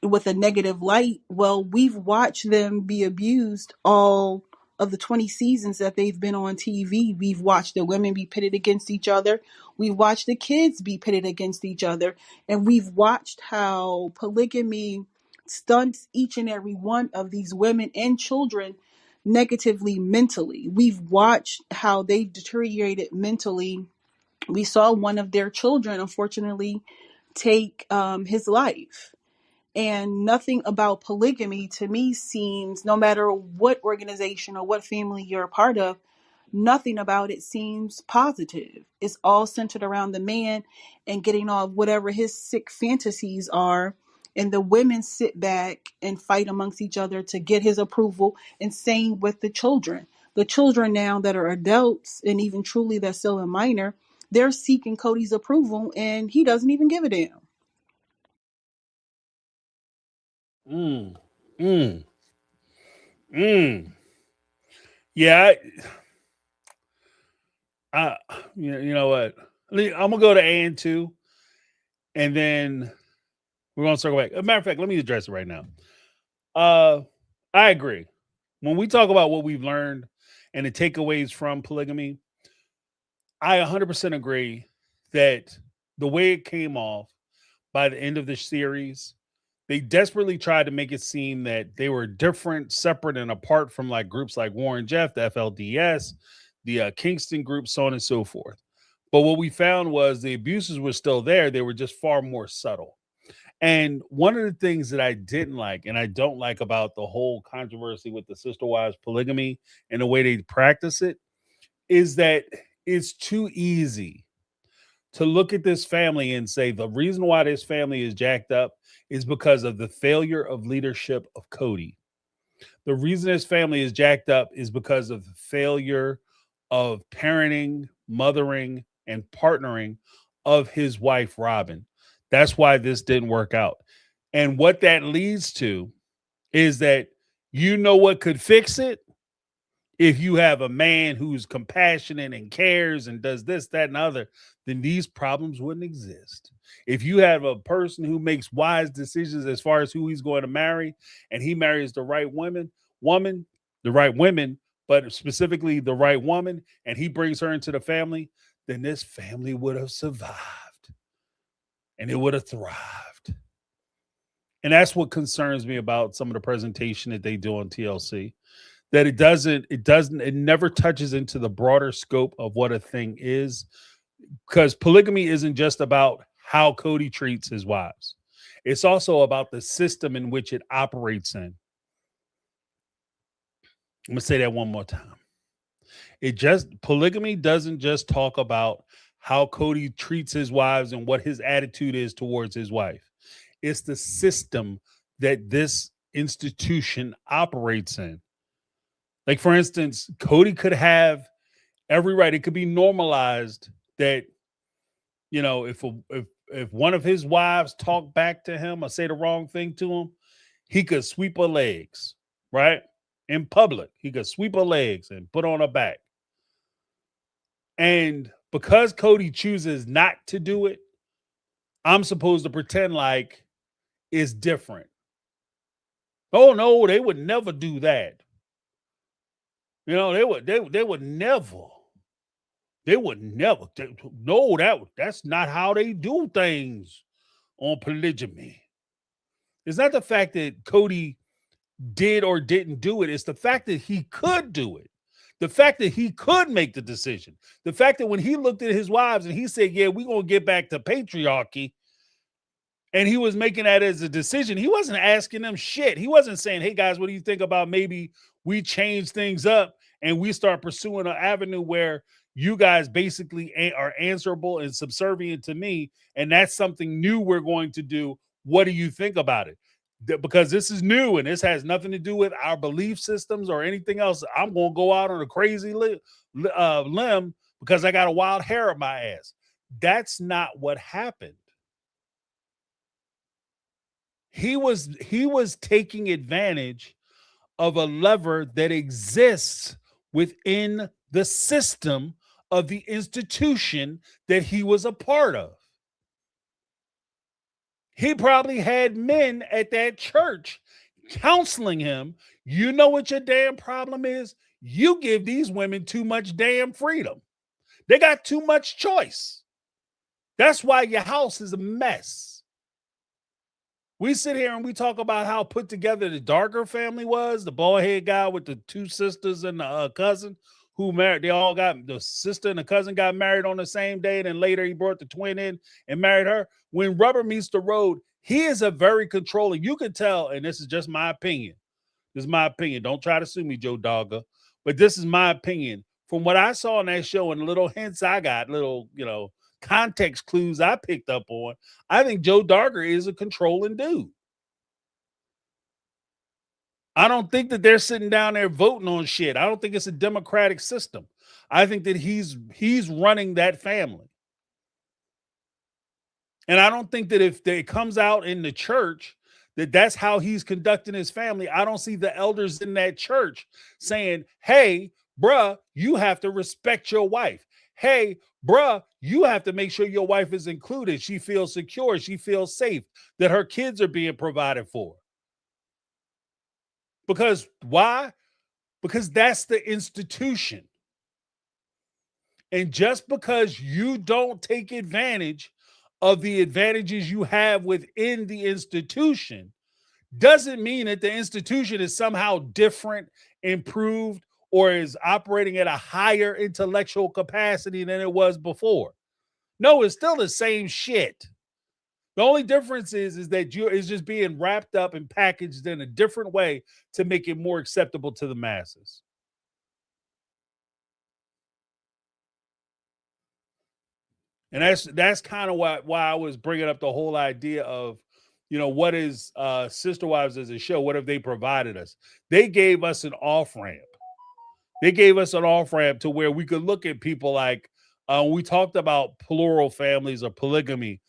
with a negative light, well, we've watched them be abused all of the 20 seasons that they've been on TV. We've watched the women be pitted against each other. We've watched the kids be pitted against each other. And we've watched how polygamy stunts each and every one of these women and children negatively mentally. We've watched how they've deteriorated mentally. We saw one of their children, unfortunately, take his life. And nothing about polygamy to me seems, no matter what organization or what family you're a part of, nothing about it seems positive. It's all centered around the man and getting off whatever his sick fantasies are. And the women sit back and fight amongst each other to get his approval, and same with the children. The children now that are adults and even truly that's still a minor, they're seeking Cody's approval and he doesn't even give a damn. Mm, mm, mm. Yeah, you know what? I'm gonna go to Ann too, and then we're gonna circle back. As a matter of fact, let me address it right now. Uh, I agree. When we talk about what we've learned and the takeaways from polygamy, I 100% agree that the way it came off by the end of the series, they desperately tried to make it seem that they were different, separate, and apart from like groups like Warren Jeff, the FLDS, the Kingston group, so on and so forth. But what we found was the abuses were still there. They were just far more subtle. And one of the things that I didn't like and I don't like about the whole controversy with the sister wives polygamy and the way they practice it is that it's too easy to look at this family and say the reason why this family is jacked up is because of the failure of leadership of Cody. The reason this family is jacked up is because of the failure of parenting, mothering, and partnering of his wife, Robin. That's why this didn't work out. And what that leads to is that you know what could fix it? If you have a man who's compassionate and cares and does this, that, and other, then these problems wouldn't exist. If you have a person who makes wise decisions as far as who he's going to marry, and he marries the right the right women, but specifically the right woman, and he brings her into the family, then this family would have survived and it would have thrived. And that's what concerns me about some of the presentation that they do on TLC, that it never touches into the broader scope of what a thing is, because polygamy isn't just about how Cody treats his wives. It's also about the system in which it operates in. I'm going to say that one more time. Polygamy doesn't just talk about how Cody treats his wives and what his attitude is towards his wife. It's the system that this institution operates in. Like, for instance, Cody could have every right. It could be normalized that, if one of his wives talk back to him or say the wrong thing to him, he could sweep her legs, right? In public, he could sweep her legs and put on her back. And because Cody chooses not to do it, I'm supposed to pretend like it's different. Oh no, they would never do that. They would never. They would never. No, that's not how they do things on polygamy. It's not the fact that Cody did or didn't do it. It's the fact that he could do it. The fact that he could make the decision. The fact that when he looked at his wives and he said, yeah, we're going to get back to patriarchy, and he was making that as a decision, he wasn't asking them shit. He wasn't saying, hey, guys, what do you think about maybe we change things up and we start pursuing an avenue where you guys basically are answerable and subservient to me, and that's something new we're going to do. What do you think about it? Because this is new and this has nothing to do with our belief systems or anything else. I'm going to go out on a crazy limb because I got a wild hair up my ass. That's not what happened. He was taking advantage of a lever that exists within the system of the institution that he was a part of. He probably had men at that church counseling him. You know what your damn problem is? You give these women too much damn freedom. They got too much choice. That's why your house is a mess. We sit here and we talk about how put together the Darker family was, the bald-head guy with the two sisters and the cousin who married. They all got, the sister and the cousin got married on the same day. Then later he brought the twin in and married her. When rubber meets the road, he is a very controlling. You can tell, and this is just my opinion. This is my opinion. Don't try to sue me, Joe Dogga. But this is my opinion. From what I saw in that show and the little hints I got, little, context clues I picked up on, I think Joe Dogger is a controlling dude. I don't think that they're sitting down there voting on shit. I don't think it's a democratic system. I think that he's running that family. And I don't think that if it comes out in the church that that's how he's conducting his family, I don't see the elders in that church saying, hey, bruh, you have to respect your wife. Hey, bruh, you have to make sure your wife is included. She feels secure. She feels safe, that her kids are being provided for. Because why? Because that's the institution. And just because you don't take advantage of the advantages you have within the institution doesn't mean that the institution is somehow different, improved, or is operating at a higher intellectual capacity than it was before. No, it's still the same shit. The only difference is that it's just being wrapped up and packaged in a different way to make it more acceptable to the masses. And that's kind of why I was bringing up the whole idea of, what is Sister Wives as a show? What have they provided us? They gave us an off ramp. They gave us an off ramp to where we could look at people like, we talked about plural families or polygamy.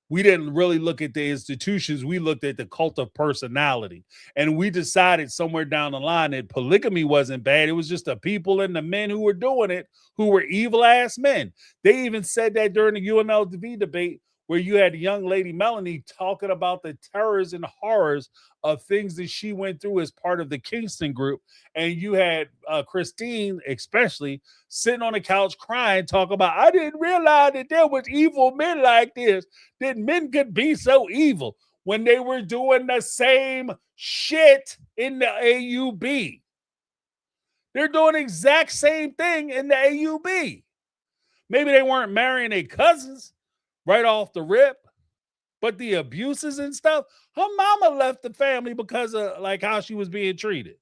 We didn't really look at the institutions. We looked at the cult of personality. And we decided somewhere down the line that polygamy wasn't bad. It was just the people and the men who were doing it who were evil ass men. They even said that during the UNLV debate, where you had young lady Melanie talking about the terrors and horrors of things that she went through as part of the Kingston group. And you had Christine, especially, sitting on the couch crying, talking about, I didn't realize that there was evil men like this, that men could be so evil, when they were doing the same shit in the AUB. They're doing the exact same thing in the AUB. Maybe they weren't marrying their cousins right off the rip, but the abuses and stuff, her mama left the family because of like how she was being treated.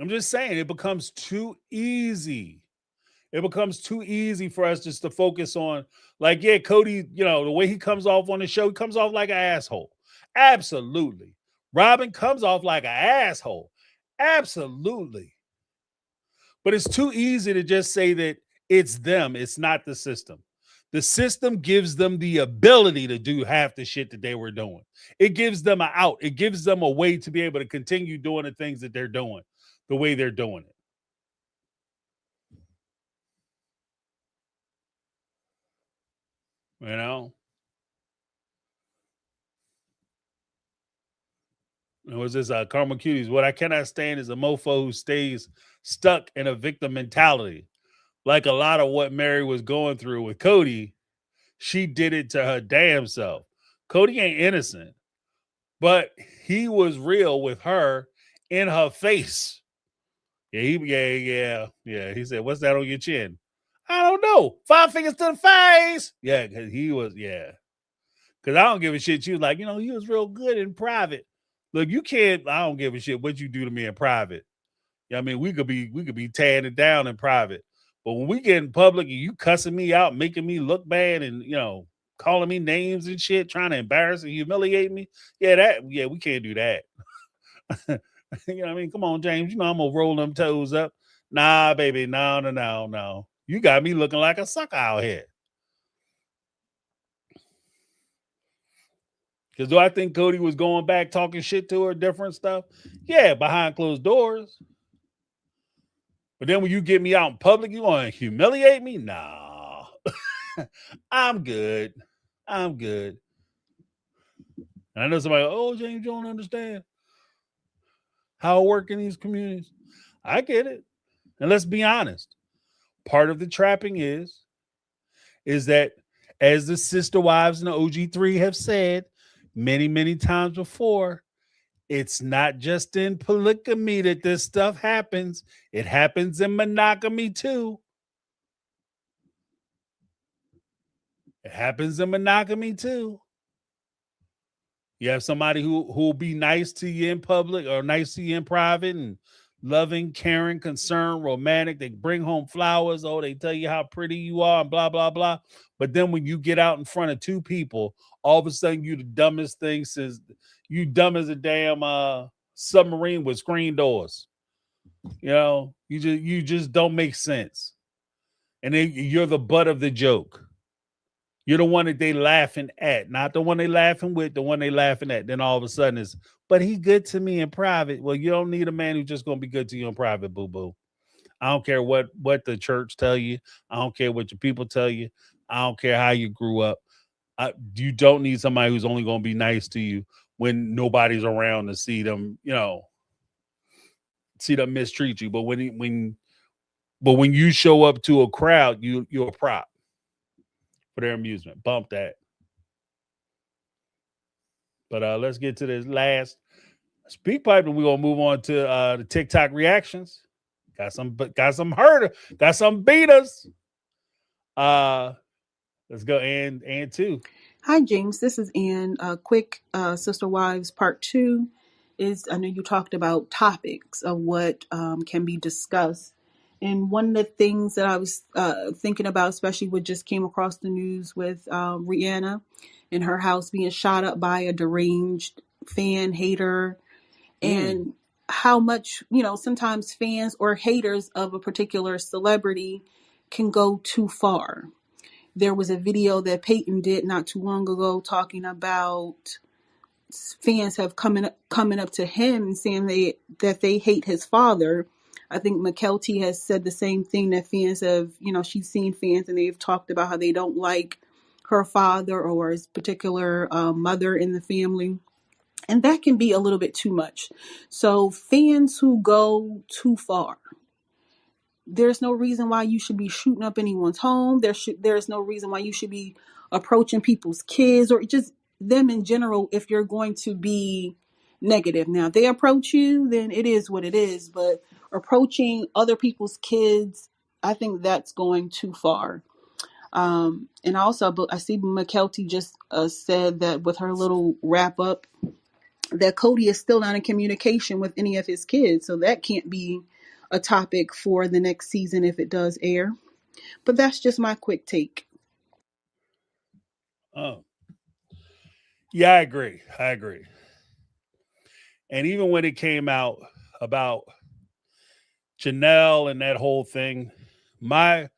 I'm just saying, it becomes too easy. It becomes too easy for us just to focus on, like, yeah, Cody, the way he comes off on the show, he comes off like an asshole. Absolutely. Robin comes off like an asshole. Absolutely. But it's too easy to just say that it's them, it's not the system. The system gives them the ability to do half the shit that they were doing. It gives them an out. It gives them a way to be able to continue doing the things that they're doing the way they're doing it. You know? It was this Karma Cuties. What I cannot stand is a mofo who stays stuck in a victim mentality. Like a lot of what Mary was going through with Cody, she did it to her damn self. Cody ain't innocent, but he was real with her in her face. Yeah. He said, "What's that on your chin?" I don't know. 5 fingers to the face. Yeah, because he was, yeah. Because I don't give a shit. She was like, he was real good in private. Look, you can't, I don't give a shit what you do to me in private. I mean, we could be tearing it down in private. But when we get in public and you cussing me out, making me look bad and, calling me names and shit, trying to embarrass and humiliate me. Yeah, we can't do that. You know what I mean? Come on, James. I'm going to roll them toes up. Nah, baby. No. You got me looking like a sucker out here. Because do I think Cody was going back talking shit to her, different stuff? Yeah, behind closed doors. But then when you get me out in public, you want to humiliate me? Nah. I'm good. And I know somebody, James, you don't understand how it works in these communities. I get it. And let's be honest. Part of the trapping is that, as the sister wives and the OG3 have said many, many times before, it's not just in polygamy that this stuff happens. It happens in monogamy too. You have somebody who'll be nice to you in public or nice to you in private and loving, caring, concerned, romantic. They bring home flowers. They tell you how pretty you are and blah, blah, blah. But then when you get out in front of two people, all of a sudden you the dumbest thing since you dumb as a damn submarine with screen doors. You just don't make sense. And then you're the butt of the joke. You're the one that they laughing at, not the one they laughing with, the one they laughing at. Then all of a sudden it's, but he good to me in private. Well, you don't need a man who's just going to be good to you in private, boo-boo. I don't care what the church tell you. I don't care what your people tell you. I don't care how you grew up. You don't need somebody who's only going to be nice to you when nobody's around to see them, mistreat you. But when you show up to a crowd, you're a prop for their amusement. Bump that. But let's get to this last SpeakPipe, and we're gonna move on to the TikTok reactions. Got some beaters. Let's go and two. Hi, James. This is Ann. Quick Sister Wives Part 2 is, I know you talked about topics of what can be discussed. And one of the things that I was thinking about, especially what just came across the news with Rihanna and her house being shot up by a deranged fan hater, and how much, sometimes fans or haters of a particular celebrity can go too far. There was a video that Peyton did not too long ago talking about fans have coming up to him and saying that they hate his father. I think McKelty has said the same thing, that fans have, she's seen fans and they've talked about how they don't like her father or his particular mother in the family. And that can be a little bit too much. So fans who go too far, there's no reason why you should be shooting up anyone's home. There's no reason why you should be approaching people's kids or just them in general if you're going to be negative. Now, if they approach you, then it is what it is. But approaching other people's kids, I think that's going too far. And also, I see McKelty just said that with her little wrap up, that Cody is still not in communication with any of his kids. So that can't be a topic for the next season if it does air. But that's just my quick take. Oh, yeah, I agree. I agree. And even when it came out about Janelle and that whole thing, my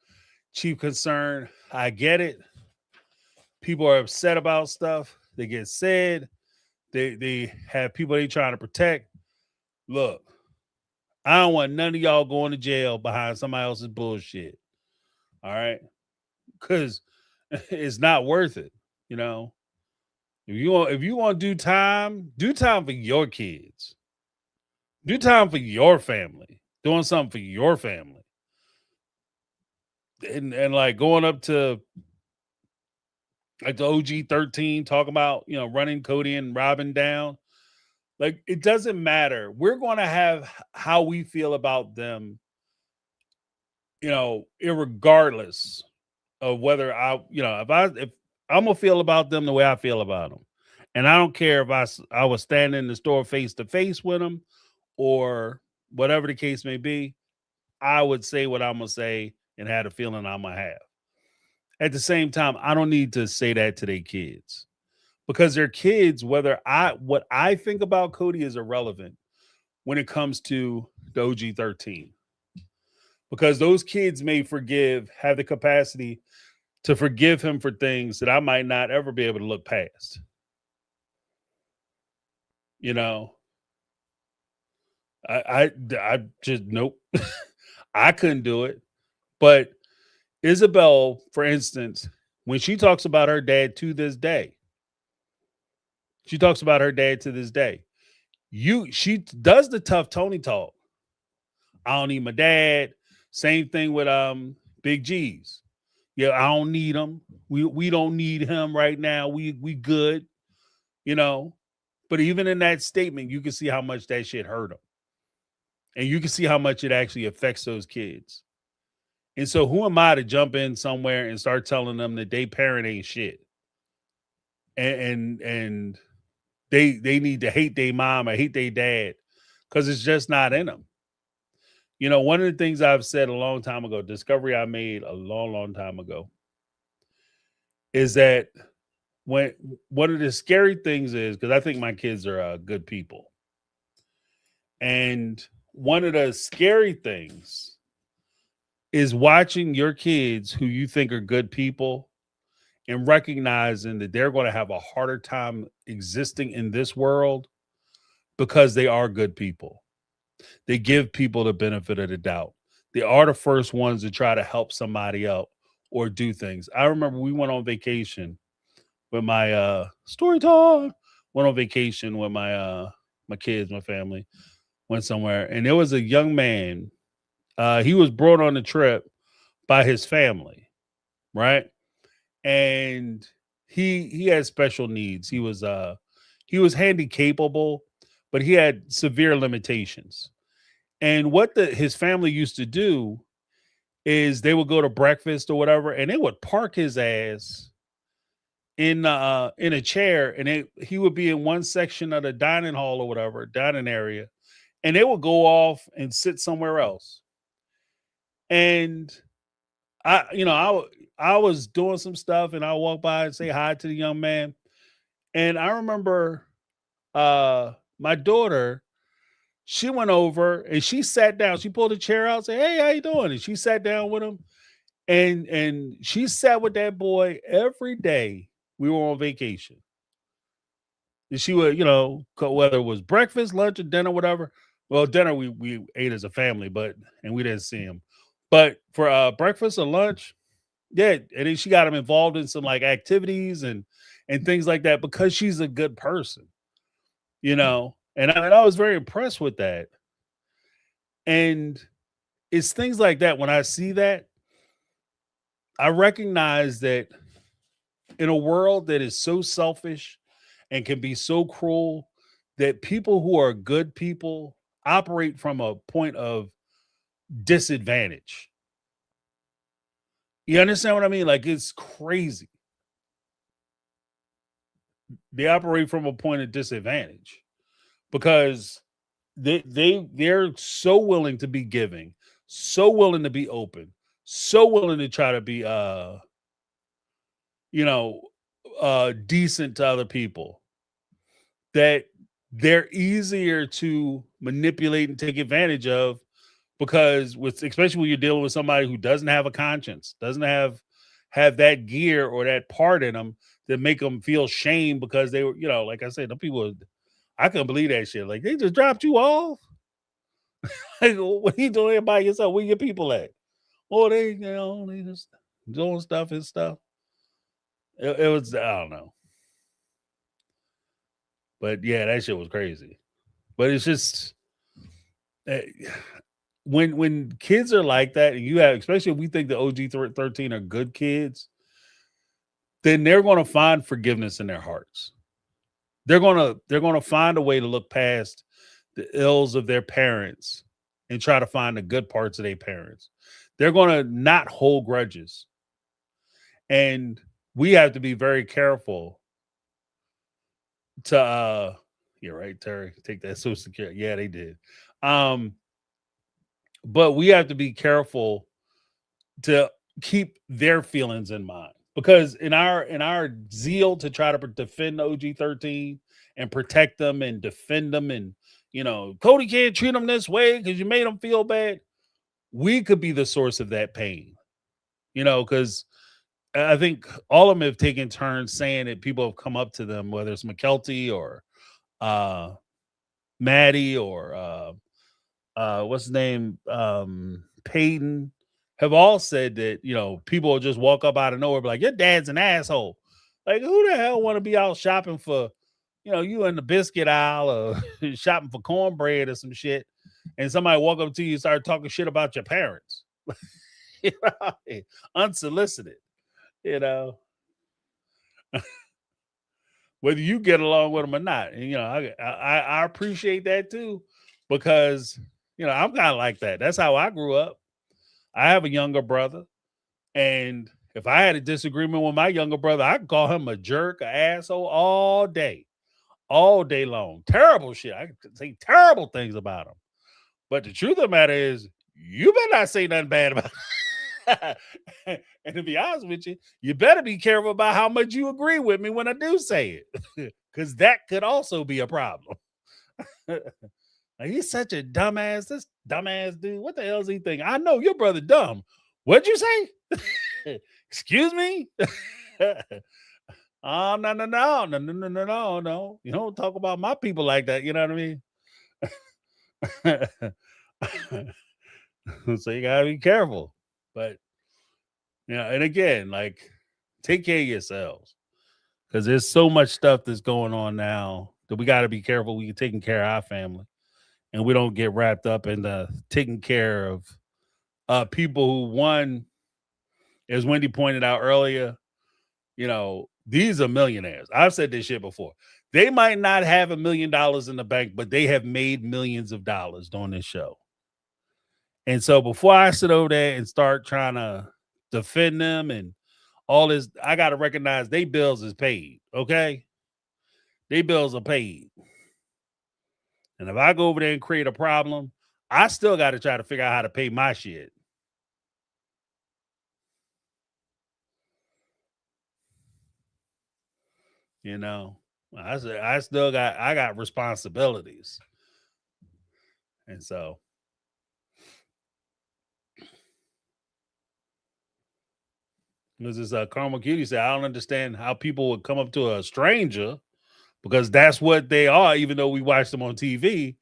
chief concern, I get it. People are upset about stuff. They get said. They have people they trying to protect. Look, I don't want none of y'all going to jail behind somebody else's bullshit. All right, because it's not worth it. You know, if you want to do time for your kids. Do time for your family. Doing something for your family. And like going up to like the OG 13, talking about, running Cody and Robin down. Like it doesn't matter. We're going to have how we feel about them, irregardless of whether if I'm gonna feel about them the way I feel about them. And I don't care if I was standing in the store face to face with them or whatever the case may be. I would say what I'm gonna say and have the feeling I'm gonna have. At the same time, I don't need to say that to their kids because their kids, what I think about Cody is irrelevant when it comes to the OG 13. Because those kids may have the capacity to forgive him for things that I might not ever be able to look past. You know, I just nope. I couldn't do it. But Isabel, for instance, when she talks about her dad to this day, she talks about her dad to this day. She does the tough Tony talk. I don't need my dad. Same thing with Big G's. Yeah, I don't need him. We don't need him right now. We good, you know. But even in that statement, you can see how much that shit hurt him. And you can see how much it actually affects those kids. And so who am I to jump in somewhere and start telling them that they parent ain't shit? And they need to hate their mom or hate their dad because it's just not in them. One of the things I've said a long time ago, discovery I made a long, long time ago, is that when one of the scary things is because I think my kids are good people. And one of the scary things is watching your kids who you think are good people and recognizing that they're going to have a harder time existing in this world because they are good people. They give people the benefit of the doubt. They are the first ones to try to help somebody out or do things. I remember we went on vacation with my story time. Went on vacation with my kids, my family. Went somewhere, and there was a young man. He was brought on the trip by his family, right? And he had special needs. He was handy capable, but he had severe limitations. And what his family used to do is they would go to breakfast or whatever, and they would park his ass in a chair, and he would be in one section of the dining hall or whatever, dining area, and they would go off and sit somewhere else. And I was doing some stuff, and I walked by and say hi to the young man. And I remember my daughter, she went over and she sat down. She pulled a chair out, said, "Hey, how you doing?" And she sat down with him, and she sat with that boy every day we were on vacation. And she would, whether it was breakfast, lunch, or dinner, whatever. Well, dinner we ate as a family, and we didn't see him. But for breakfast or lunch, yeah, and then she got him involved in some like activities and things like that because she's a good person, And I was very impressed with that. And it's things like that when I see that, I recognize that in a world that is so selfish and can be so cruel, that people who are good people operate from a point of disadvantage. You understand what I mean? Like it's crazy. They operate from a point of disadvantage. Because they're so willing to be giving, so willing to be open, so willing to try to be you know, decent to other people that they're easier to manipulate and take advantage of because with especially when you're dealing with somebody who doesn't have a conscience, doesn't have that gear or that part in them that make them feel shame because they were, like I said, the people, I couldn't believe that shit. Like they just dropped you off. Like, what are you doing here by yourself? Where your people at? Oh, they just doing stuff and stuff. It was, I don't know. But yeah, that shit was crazy. But it's just eh, when kids are like that, and you have, especially if we think the OG 13 are good kids, then they're going to find forgiveness in their hearts. They're going to find a way to look past the ills of their parents and try to find the good parts of their parents. They're going to not hold grudges. And we have to be very careful to you're right, Terry, take that Social Security. Yeah, they did. But we have to be careful to keep their feelings in mind because in our zeal to try to defend OG 13 and protect them and defend them, and Cody can't treat them this way because you made them feel bad, we could be the source of that pain, because I think all of them have taken turns saying that people have come up to them, whether it's McKelty or Maddie or what's his name, Peyton, have all said that people will just walk up out of nowhere, be like, your dad's an asshole. Like, who the hell want to be out shopping for, you in the biscuit aisle or shopping for cornbread or some shit, and somebody walk up to you and start talking shit about your parents, unsolicited, whether you get along with them or not. And I appreciate that too, because I'm kind of like that. That's how I grew up. I have a younger brother, and if I had a disagreement with my younger brother, I could call him a jerk, an asshole all day long. Terrible shit. I could say terrible things about him. But the truth of the matter is, you better not say nothing bad about him. And to be honest with you, you better be careful about how much you agree with me when I do say it, because that could also be a problem. Like, he's such a dumbass. This dumbass dude. What the hell is he thinking? I know your brother dumb. What'd you say? Excuse me? Oh, no. You don't talk about my people like that. You know what I mean? So you gotta be careful. But and again, like, take care of yourselves. Because there's so much stuff that's going on now that we got to be careful. We're taking care of our family, and we don't get wrapped up in the taking care of people who, one, as Wendy pointed out earlier, these are millionaires. I've said this shit before. They might not have $1 million in the bank, but they have made millions of dollars doing this show. And so before I sit over there and start trying to defend them and all this, I got to recognize they bills is paid. Okay. They bills are paid. And if I go over there and create a problem, I still got to try to figure out how to pay my shit. I got responsibilities. And so this is Carmel Cutie said, I don't understand how people would come up to a stranger, because that's what they are, even though we watch them on TV,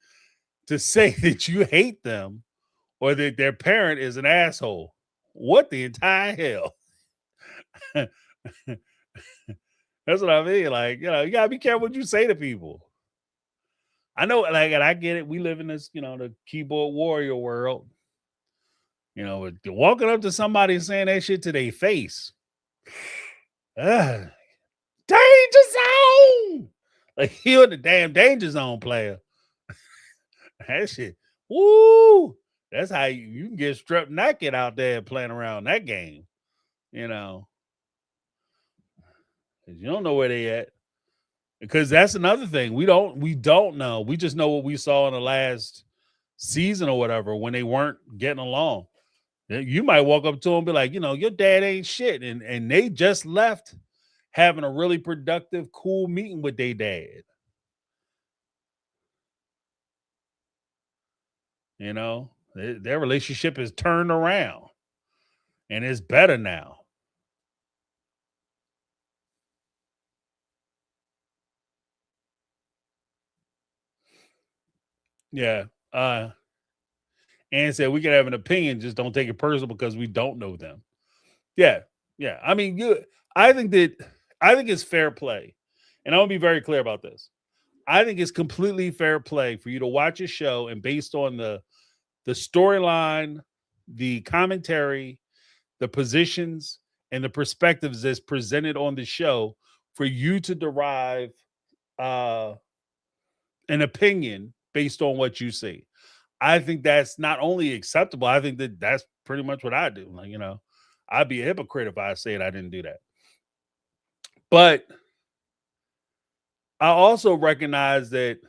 to say that you hate them or that their parent is an asshole. What the entire hell? That's what I mean. Like, you gotta be careful what you say to people. I know, like, and I get it. We live in this, the keyboard warrior world. Walking up to somebody and saying that shit to their face. Danger zone! Like, you're the damn danger zone player. That shit. Woo! That's how you can get strep naked out there playing around that game. Because you don't know where they at. Because that's another thing. We don't know. We just know what we saw in the last season or whatever when they weren't getting along. You might walk up to them and be like, your dad ain't shit. And they just left having a really productive, cool meeting with their dad. Their relationship is turned around and it's better now. Yeah. Ann said we can have an opinion, just don't take it personal because we don't know them. Yeah. Yeah. I mean, I think it's fair play. And I want to be very clear about this. I think it's completely fair play for you to watch a show and based on the storyline, the commentary, the positions, and the perspectives that's presented on the show for you to derive an opinion based on what you see. I think that's not only acceptable, I think that's pretty much what I do. Like, I'd be a hypocrite if I said I didn't do that. But I also recognize that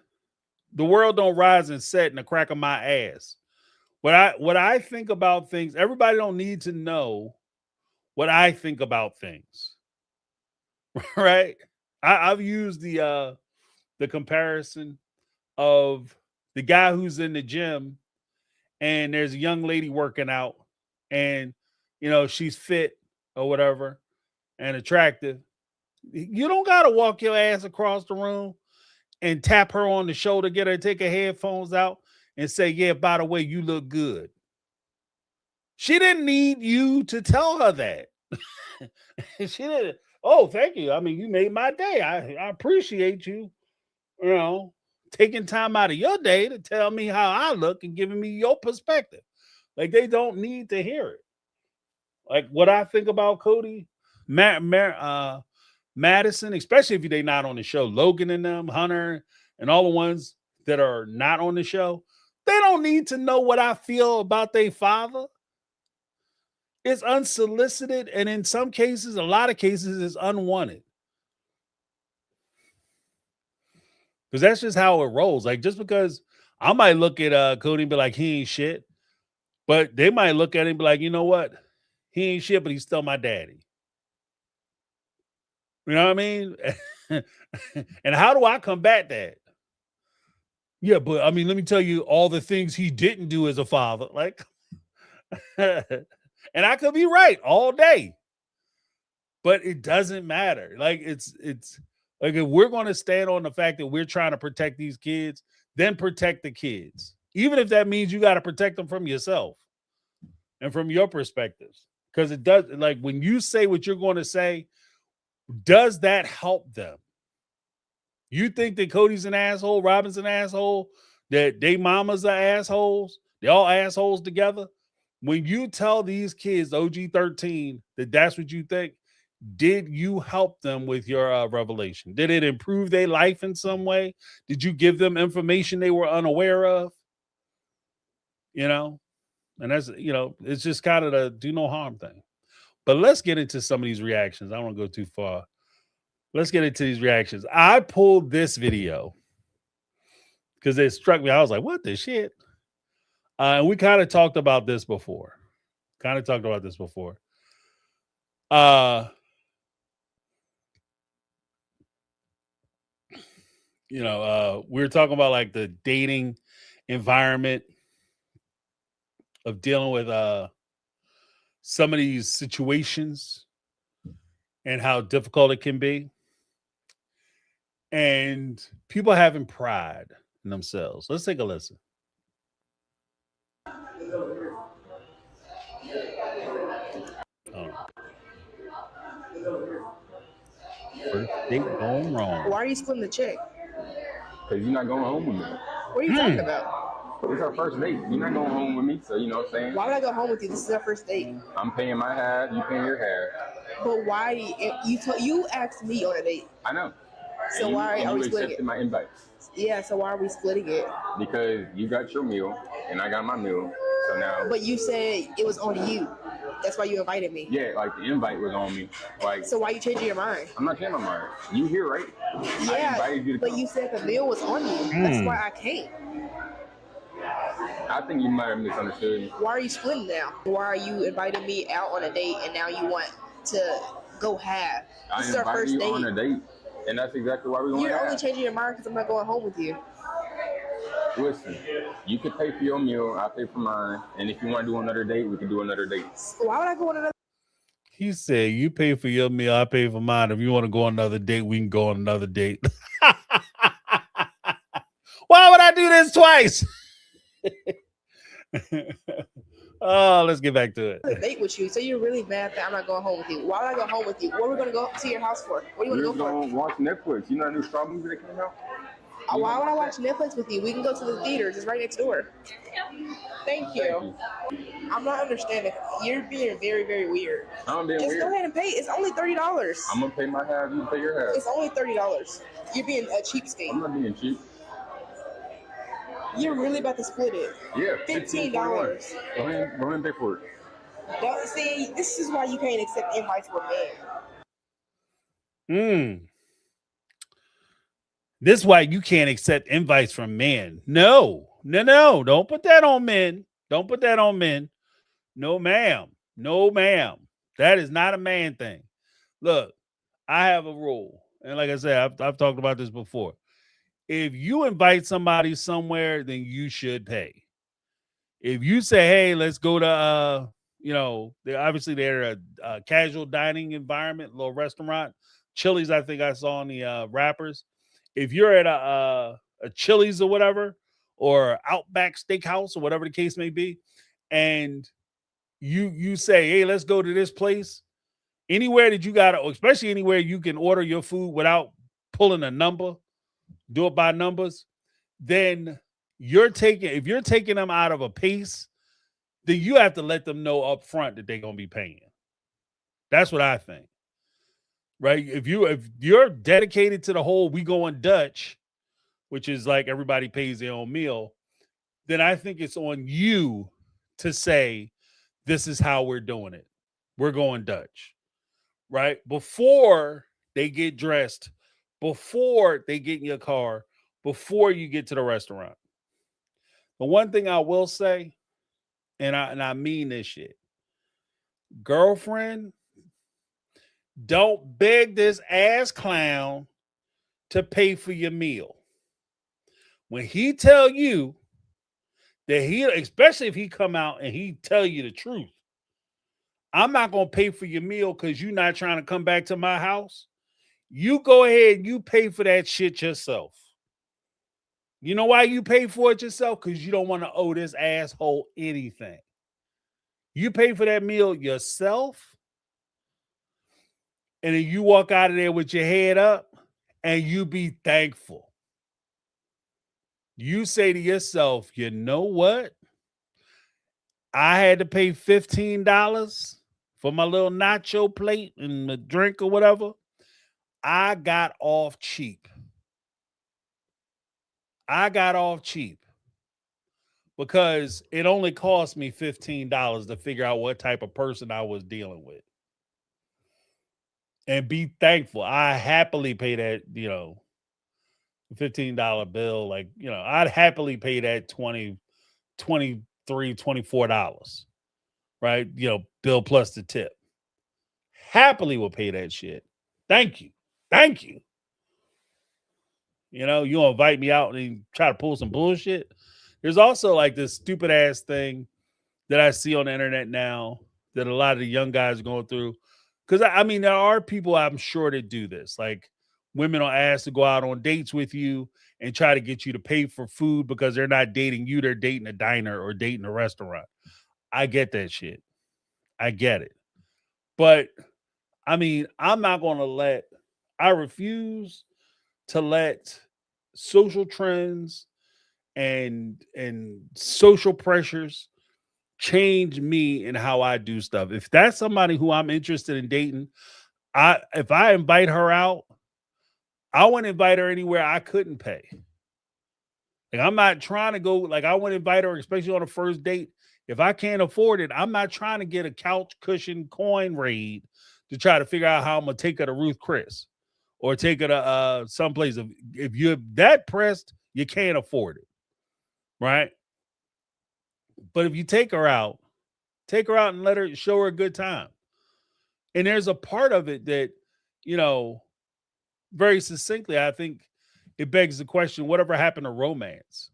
the world don't rise and set in the crack of my ass. What I think about things, everybody don't need to know what I think about things. Right? I've used the comparison of the guy who's in the gym and there's a young lady working out and she's fit or whatever and attractive. You don't gotta walk your ass across the room and tap her on the shoulder, get her to take her headphones out and say, yeah, by the way, you look good. She didn't need you to tell her that. She didn't. Oh, thank you. I mean, you made my day. I appreciate you, taking time out of your day to tell me how I look and giving me your perspective. Like, they don't need to hear it. Like, what I think about Cody, Madison, especially if they're not on the show, Logan and them, Hunter, and all the ones that are not on the show, they don't need to know what I feel about their father. It's unsolicited, and in some cases, a lot of cases, it's unwanted. Because that's just how it rolls. Like, just because I might look at Cody and be like, he ain't shit, but they might look at him and be like, you know what? He ain't shit, but he's still my daddy. You know what I mean? And how do I combat that? Yeah, but I mean, let me tell you all the things he didn't do as a father. Like, and I could be right all day, but it doesn't matter. Like, it's like, if we're going to stand on the fact that we're trying to protect these kids, then protect the kids, even if that means you got to protect them from yourself and from your perspectives. Because it does, like, when you say what you're going to say, does that help them? You think that Cody's an asshole, Robin's an asshole, that they mamas are assholes, they all assholes together? When you tell these kids, OG 13, that that's what you think, did you help them with your revelation? Did it improve their life in some way? Did you give them information they were unaware of? And that's, it's just kind of the do no harm thing. But let's get into some of these reactions. I don't want to go too far. Let's get into these reactions. I pulled this video because it struck me. I was like, what the shit? And we kind of talked about this before. We were talking about like the dating environment of dealing with some of these situations and how difficult it can be. And people having pride in themselves. Let's take a listen. First date going wrong. Why are you splitting the check? Because you're not going home with me. What are you talking about? It's our first date. You're not going home with me, so you know what I'm saying? Why would I go home with you? This is our first date. I'm paying my half, you paying your half. But why? You asked me on a date. I know. So why are we splitting accepted it? my invite. Yeah, so why are we splitting it? Because you got your meal, and I got my meal, so now... But you said it was on you. That's why you invited me. Yeah, like the invite was on me. Like, so why are you changing your mind? I'm not changing my mind. You here, right? Yeah, I invited you to but come. you said the meal was on you. That's why I came. I I think you might have misunderstood me. Why are you splitting now? Why are you inviting me out on a date and now you want to go half? This is our invited first you date. on a date, and that's exactly why we're going You're half. only changing your mind because I'm not going home with you. Listen, you can pay for your meal, I pay for mine, and if you want to do another date, we can do another date. Why would I go on another? He said, "You pay for your meal, I pay for mine. If you want to go on another date, we can go on another date." Why would I do this twice? Oh, let's get back to it. Date with you, so you're really mad that I'm not going home with you. Why would I go home with you? What are we going to go to your house for? What do you want to We're go going to watch Netflix. You know that new Straw movie that came out? Why would I watch Netflix with you? We can go to the theaters. It's right next door. Thank you. I'm not understanding. You're being very, very weird. I'm being Just weird. go ahead and pay. It's only $30. I'm going to pay my half, you pay your half. It's only $30. You're being a cheapskate. I'm not being cheap. You're really about to split it. Yeah, $15. Go ahead and pay for it. Don't see. This is why you can't accept invites for men. This is why you can't accept invites from men. No. Don't put that on men. Don't put that on men. No, ma'am. No, ma'am. That is not a man thing. Look, I have a rule. And like I said, I've talked about this before. If you invite somebody somewhere, then you should pay. If you say, hey, let's go to, they're a casual dining environment, little restaurant. Chili's, I think I saw on the wrappers. If you're at a Chili's or whatever, or Outback Steakhouse or whatever the case may be, and you say, hey, let's go to this place, anywhere that you got to, especially anywhere you can order your food without pulling a number, do it by numbers, then if you're taking them out of a piece, then you have to let them know up front that they're going to be paying. That's what I think. Right? If you're dedicated to the whole we going Dutch, which is like everybody pays their own meal, then I think it's on you to say, this is how we're doing it. We're going Dutch. Right? Before they get dressed, before they get in your car, before you get to the restaurant. The one thing I will say, and I mean this shit, girlfriend, don't beg this ass clown to pay for your meal. When he tell you that especially if he come out and he tell you the truth, I'm not going to pay for your meal because you're not trying to come back to my house. You go ahead and you pay for that shit yourself. You know why you pay for it yourself? Because you don't want to owe this asshole anything. You pay for that meal yourself, and then you walk out of there with your head up, and you be thankful. You say to yourself, you know what? I had to pay $15 for my little nacho plate and the drink or whatever. I got off cheap. Because it only cost me $15 to figure out what type of person I was dealing with. And be thankful. I happily pay that, $15 bill. Like, I'd happily pay that $20, $23, $24. Right? Bill plus the tip. Happily will pay that shit. Thank you. You invite me out and try to pull some bullshit. There's also like this stupid ass thing that I see on the internet now that a lot of the young guys are going through. Because there are people I'm sure that do this. Like women are asked to go out on dates with you and try to get you to pay for food because they're not dating you. They're dating a diner or dating a restaurant. I get that shit. I get it. But I'm not going to I refuse to let social trends and social pressures change me and how I do stuff. If that's somebody who I'm interested in dating, if I invite her out, I wouldn't invite her anywhere I couldn't pay. Like I'm not trying to go, like I wouldn't invite her, especially on a first date. If I can't afford it, I'm not trying to get a couch cushion coin raid to try to figure out how I'm gonna take her to Ruth Chris or take her to someplace. If you're that pressed, you can't afford it. Right? But if you take her out and let her show her a good time. And there's a part of it that, you know, very succinctly, I think it begs the question, whatever happened to romance?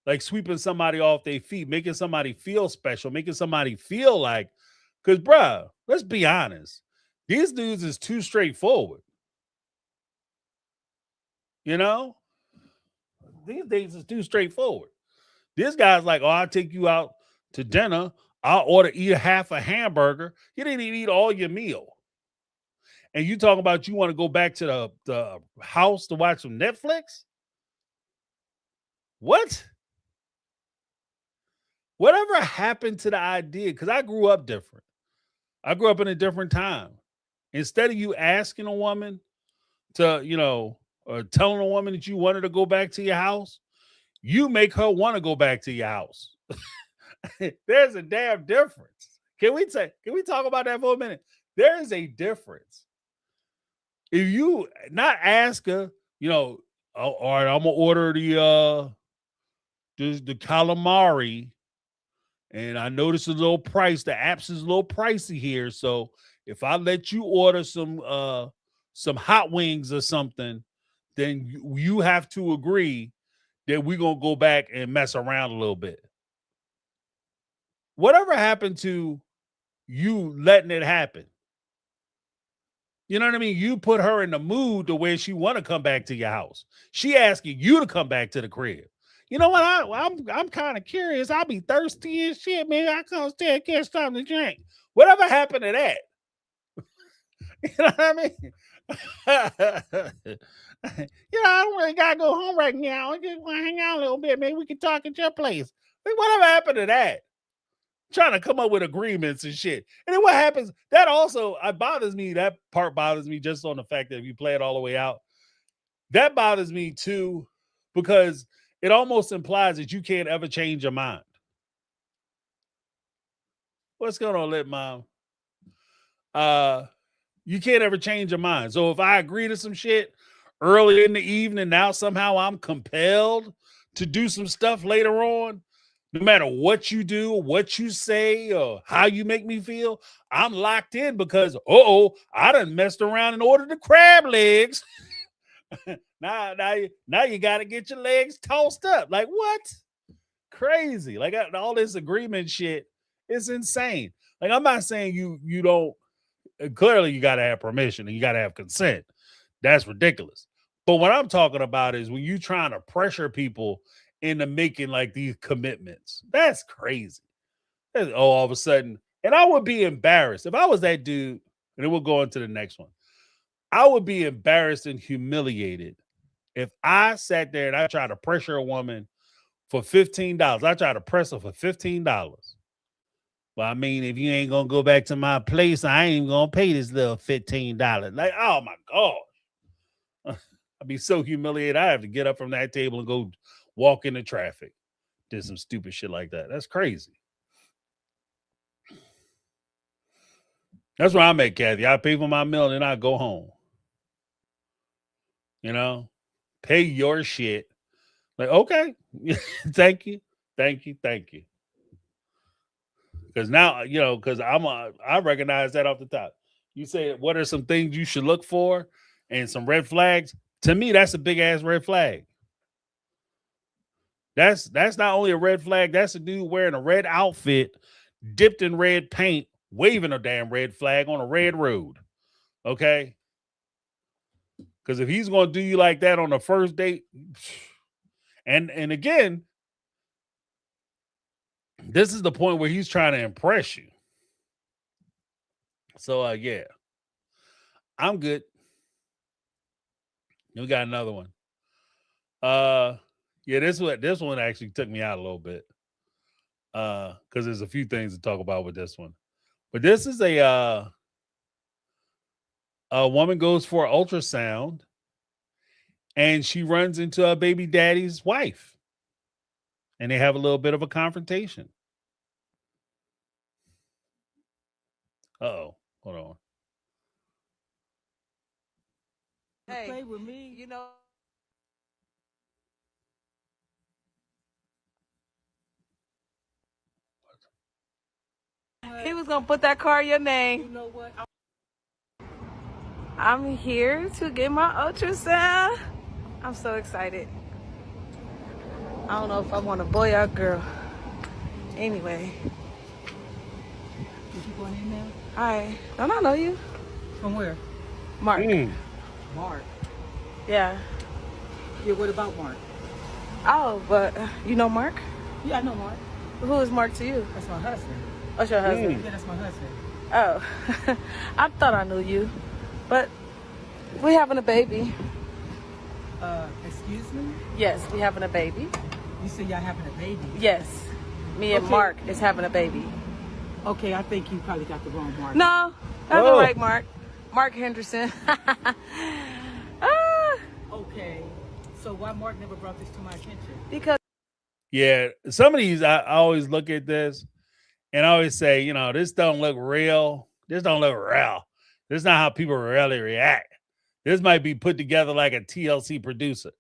Like sweeping somebody off their feet, making somebody feel special, making somebody feel like, because, bruh, let's be honest. These dudes is too straightforward. You know? These days is too straightforward. This guy's like, oh, I'll take you out to dinner. I'll eat half a hamburger. You didn't even eat all your meal. And you talking about you want to go back to the house to watch some Netflix? What? Whatever happened to the idea? Because I grew up different. I grew up in a different time. Instead of you asking a woman to, or telling a woman that you want her to go back to your house, you make her want to go back to your house. There's a damn difference. Can we talk about that for a minute? There is a difference. If you not ask her, oh, all right, I'm gonna order the calamari, and I noticed a little price. The apps is a little pricey here, so if I let you order some hot wings or something, then you have to agree that we're gonna go back and mess around a little bit. Whatever happened to you letting it happen? You know what I mean? You put her in the mood to where she want to come back to your house. She asking you to come back to the crib. You know what? I'm kind of curious. I'll be thirsty as shit, man. I come stay and get something to drink. Whatever happened to that? You know what I mean? I don't really gotta go home right now. I just want to hang out a little bit. Maybe we can talk at your place. Like, whatever happened to that? Trying to come up with agreements and shit. And then what happens? That also bothers me. That part bothers me just on the fact that if you play it all the way out, that bothers me too, because it almost implies that you can't ever change your mind. What's going on, Lit Mom? You can't ever change your mind. So if I agree to some shit early in the evening, now somehow I'm compelled to do some stuff later on. No matter what you do, what you say, or how you make me feel, I'm locked in because, I done messed around and ordered the crab legs. now you got to get your legs tossed up. Like, what? Crazy. Like, all this agreement shit is insane. Like, I'm not saying you don't, clearly you got to have permission and you got to have consent. That's ridiculous. But what I'm talking about is when you trying to pressure people into making like these commitments. That's crazy. All of a sudden, and I would be embarrassed if I was that dude. And then we'll go into the next one. I would be embarrassed and humiliated if I sat there and I tried to pressure a woman for $15. I tried to press her for $15. Well, I mean, if you ain't gonna go back to my place, I ain't gonna pay this little $15. Like, oh my God. I'd be so humiliated. I have to get up from that table and go walk into traffic. Did some stupid shit like that. That's crazy. That's where I'm at, Kathy. I pay for my meal and then I go home. Pay your shit. Like, okay. Thank you. Because now, because I recognize that off the top. You say, what are some things you should look for and some red flags? To me, that's a big ass red flag. That's not only a red flag, that's a dude wearing a red outfit, dipped in red paint, waving a damn red flag on a red road. Okay? Because if he's going to do you like that on the first date, and again, this is the point where he's trying to impress you. So, yeah. I'm good. We got another one. Yeah, this one actually took me out a little bit. Because there's a few things to talk about with this one. But this is a woman goes for ultrasound and she runs into her baby daddy's wife. And they have a little bit of a confrontation. Uh-oh. Hold on. Hey, play with me, what? He was gonna put that car in your You name. know what? I'm here to get my ultrasound. I'm so excited. I don't know if I want a boy or a girl. Anyway, Is you going in now? hi. Don't I know you? From where? Mark. Mark. Yeah. Yeah, what about Mark? Oh, but you know Mark? Yeah, I know Mark. Who is Mark to you? That's my husband. What's your husband? Yeah, that's my husband. Oh, I thought I knew you, but we having a baby. Excuse me? Yes, we having a baby. You say y'all having a baby? Yes, me and Okay. Mark is having a baby. Okay, I think you probably got the wrong Mark. No, that's the right Mark. Mark Henderson. Okay, so why Mark never brought this to my attention? Because Yeah, some of these I always look at this and I always say, you know, this don't look real. This don't look real. This is not how people really react. This might be put together like a TLC producer.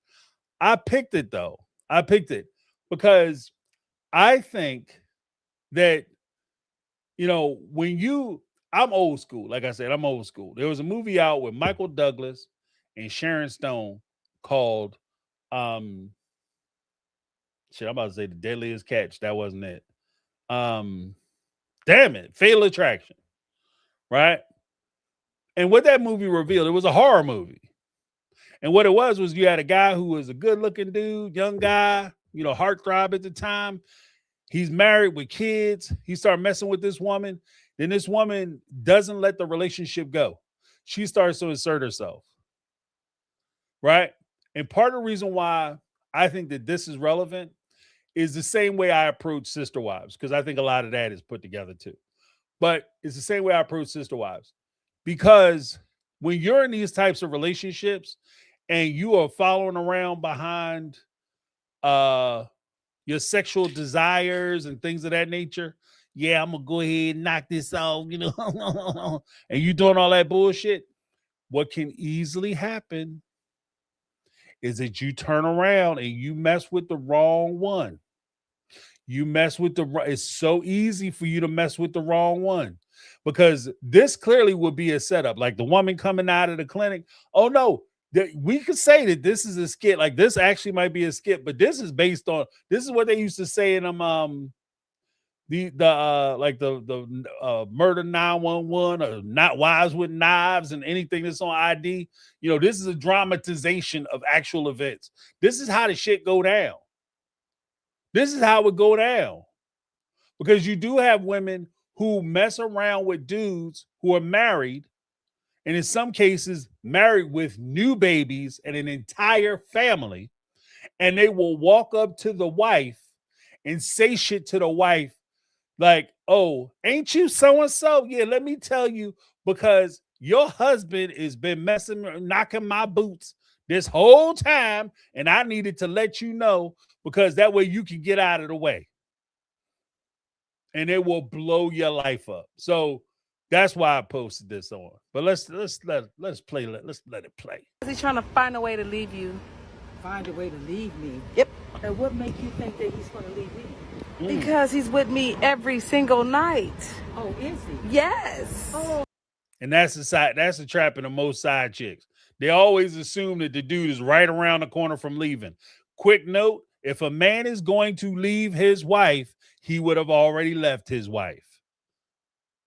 I picked it though. I picked it because I think that, you know, I'm old school. Like I said, I'm old school. There was a movie out with Michael Douglas and Sharon Stone called I'm about to say The Deadliest Catch. That wasn't it. Damn it, Fatal Attraction. Right? And what that movie revealed, it was a horror movie. And what it was you had a guy who was a good-looking dude, young guy, you know, heartthrob at the time. He's married with kids. He started messing with this woman. Then this woman doesn't let the relationship go. She starts to assert herself. Right? And part of the reason why I think that this is relevant is the same way I approach Sister Wives, because I think a lot of that is put together too. But it's the same way I approach Sister Wives. Because when you're in these types of relationships and you are following around behind your sexual desires and things of that nature, yeah, I'm gonna go ahead and knock this off, you know, and you doing all that bullshit, what can easily happen is that you turn around and you mess with the wrong one. It's so easy for you to mess with the wrong one, because this clearly would be a setup. Like the woman coming out of the clinic. Oh no, we could say that this is a skit. Like this actually might be a skit, but this is what they used to say in them the murder 911 or not wives with knives and anything that's on ID. You know, this is a dramatization of actual events. This is how the shit go down. This is how it go down. Because you do have women who mess around with dudes who are married, and in some cases married with new babies and an entire family, and they will walk up to the wife and say shit to the wife like, oh, ain't you so-and-so? Yeah, let me tell you, because your husband has been knocking my boots this whole time, and I needed to let you know, because that way you can get out of the way. And it will blow your life up. So that's why I posted this on. But let's let it play. he's trying to find a way to leave you. Find a way to leave me. Yep. And what makes you think that he's going to leave me? Because he's with me every single night. Oh, is he? Yes. Oh. And that's the trap in the most side chicks. They always assume that the dude is right around the corner from leaving. Quick note, if a man is going to leave his wife, he would have already left his wife.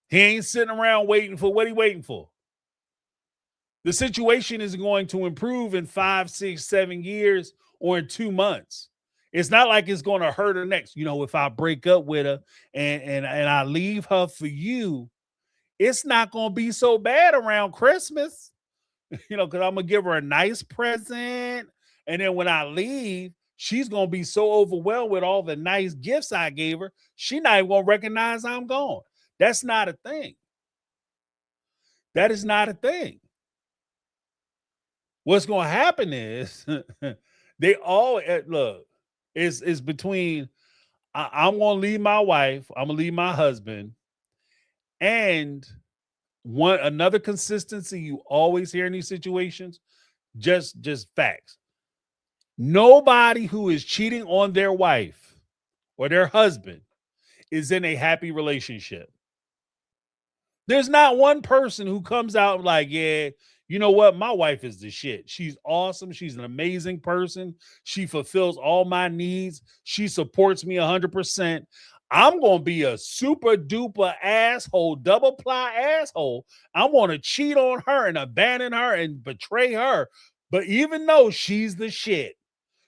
He ain't sitting around waiting for what he waiting for. The situation is going to improve in 5, 6, 7 years or in 2 months. It's not like it's going to hurt her next. You know, if I break up with her and I leave her for you, it's not going to be so bad around Christmas, you know, because I'm going to give her a nice present. And then when I leave, she's going to be so overwhelmed with all the nice gifts I gave her, she not even going to recognize I'm gone. That's not a thing. That is not a thing. What's going to happen is they all look, it's between I'm going to leave my wife, I'm going to leave my husband, and another consistency you always hear in these situations, just facts. Nobody who is cheating on their wife or their husband is in a happy relationship. There's not one person who comes out like, yeah, you know what? My wife is the shit. She's awesome. She's an amazing person. She fulfills all my needs. She supports me 100%. I'm going to be a super duper asshole, double ply asshole. I want to cheat on her and abandon her and betray her. But even though she's the shit,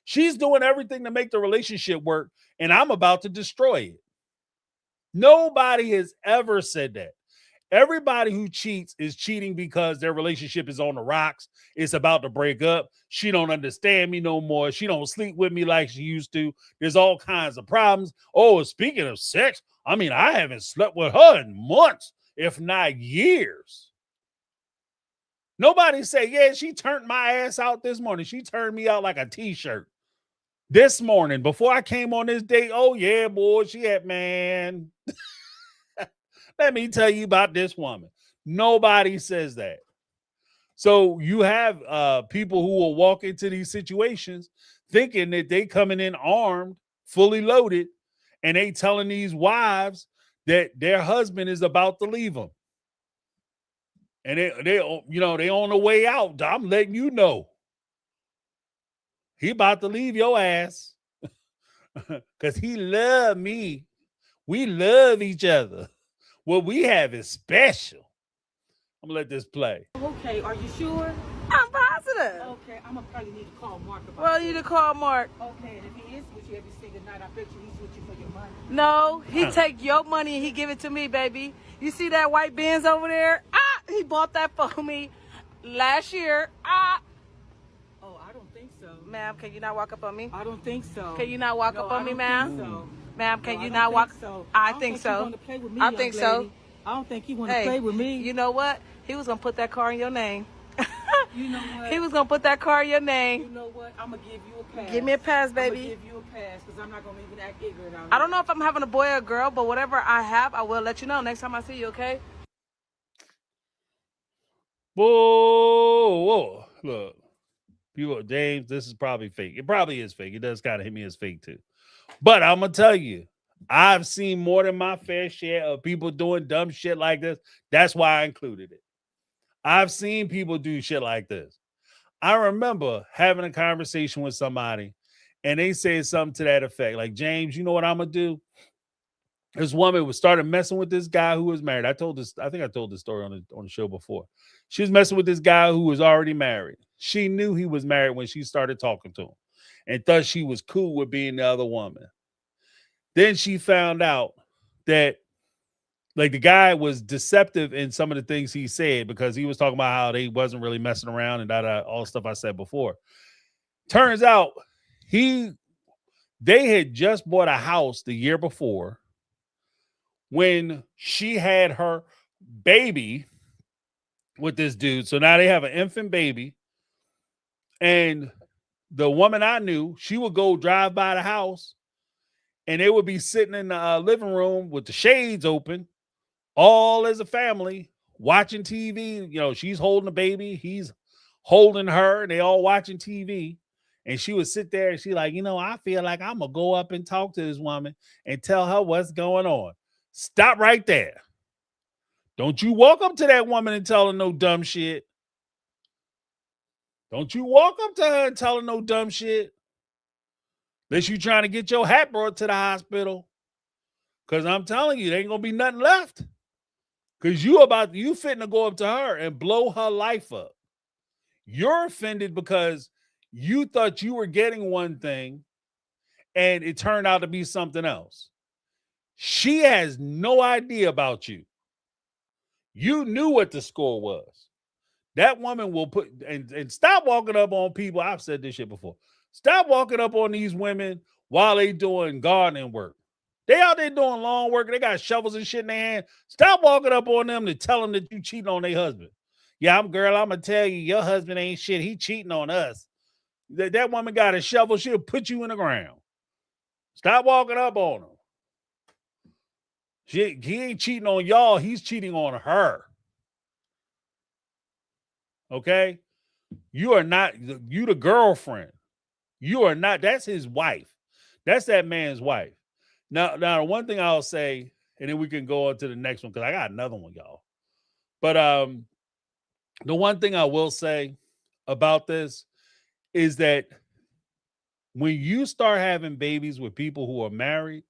she's doing everything to make the relationship work, and I'm about to destroy it. Nobody has ever said that. Everybody who cheats is cheating because their relationship is on the rocks. It's about to break up. She don't understand me no more. She don't sleep with me like she used to. There's all kinds of problems. Oh, speaking of sex, I mean, I haven't slept with her in months, if not years. Nobody say, yeah, she turned my ass out this morning. She turned me out like a t-shirt. This morning, before I came on this date, oh yeah, boy, she had, man. Let me tell you about this woman. Nobody says that. So you have people who will walk into these situations thinking that they coming in armed, fully loaded, and they telling these wives that their husband is about to leave them. And they on the way out. I'm letting you know. He about to leave your ass. Because he loved me. We love each other. What we have is special. I'm going to let this play. Okay, are you sure? I'm positive. Okay, I'm gonna probably need to call Mark about Well, you need to call Mark. Okay, and if he is with you every single night, I bet you he's with you for your money. No, he take your money and he give it to me, baby. You see that white Benz over there? He bought that for me last year. Oh, I don't think so. Ma'am, can you not walk up on me? I don't think so. Can you not walk up on me, ma'am? So. Ma'am, can No, you I not don't walk? think so. I think so. You want to play with me, I young think so. lady. I don't think he want to Hey, play with me. you know what? He was gonna put that car in your name. You know what? He was gonna put that car in your You name. know what? I'm gonna give you a pass. Give me a pass, I'm baby. gonna give you a pass because I'm not gonna even act ignorant out I don't know if I'm having a boy or a girl, but whatever I have, I will let you know next time I see you. Okay? Whoa. Look. People, James, this is probably fake. It probably is fake. It does kind of hit me as fake too. But I'm going to tell you, I've seen more than my fair share of people doing dumb shit like this. That's why I included it. I've seen people do shit like this. I remember having a conversation with somebody and they said something to that effect. Like, James, you know what I'm going to do? This woman was started messing with this guy who was married. I think I told this story on the show before. She was messing with this guy who was already married. She knew he was married when she started talking to him and thought she was cool with being the other woman. Then she found out that like the guy was deceptive in some of the things he said because he was talking about how they wasn't really messing around and all the stuff I said before. Turns out they had just bought a house the year before when she had her baby with this dude. So now they have an infant baby. And the woman I knew, she would go drive by the house and they would be sitting in the living room with the shades open, all as a family watching TV. You know, she's holding the baby, he's holding her, and they all watching TV. And she would sit there and she like, you know, I feel like I'm gonna go up and talk to this woman and tell her what's going on. Stop right there. Don't you walk up to that woman and tell her no dumb shit. Don't you walk up to her and tell her no dumb shit. Unless you trying to get your hat brought to the hospital. Because I'm telling you, there ain't going to be nothing left. Because you fitting to go up to her and blow her life up. You're offended because you thought you were getting one thing and it turned out to be something else. She has no idea about you. You knew what the score was. That woman will put and stop walking up on people. I've said this shit before. Stop walking up on these women while they doing gardening work. They out there doing lawn work. They got shovels and shit in their hand. Stop walking up on them to tell them that you cheating on their husband. Yeah, I'm gonna tell you, your husband ain't shit. He cheating on us. That woman got a shovel. She'll put you in the ground. Stop walking up on him. He ain't cheating on y'all. He's cheating on her. Okay? You are not, you the girlfriend. You are not, that's his wife. That's that man's wife. Now, the one thing I'll say, and then we can go on to the next one, because I got another one, y'all. But the one thing I will say about this is that when you start having babies with people who are married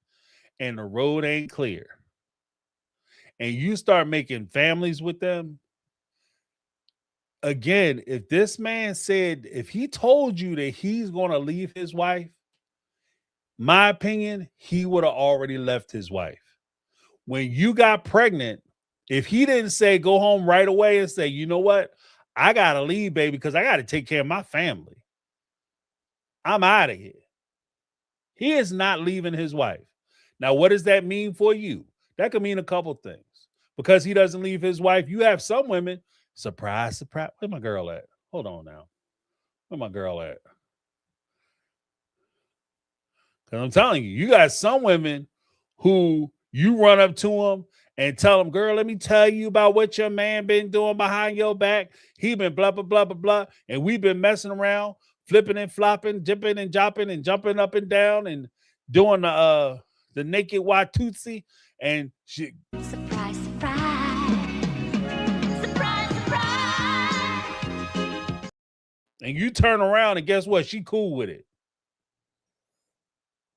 and the road ain't clear, and you start making families with them, again, if this man said, if he told you that he's going to leave his wife, my opinion, he would have already left his wife. When you got pregnant, if he didn't say go home right away and say, you know what, I got to leave, baby, because I got to take care of my family, I'm out of here. He is not leaving his wife. Now, what does that mean for you? That could mean a couple things. Because he doesn't leave his wife, you have some women, surprise, surprise. Where my girl at? Hold on now. Where my girl at? Because I'm telling you, you got some women who you run up to them and tell them, girl, let me tell you about what your man been doing behind your back. He been blah, blah, blah, blah, blah. And we've been messing around, flipping and flopping, dipping and dropping and jumping up and down and doing the naked Watusi. And she, Surprise, surprise. Surprise, surprise. and you turn around and guess what? She cool with it.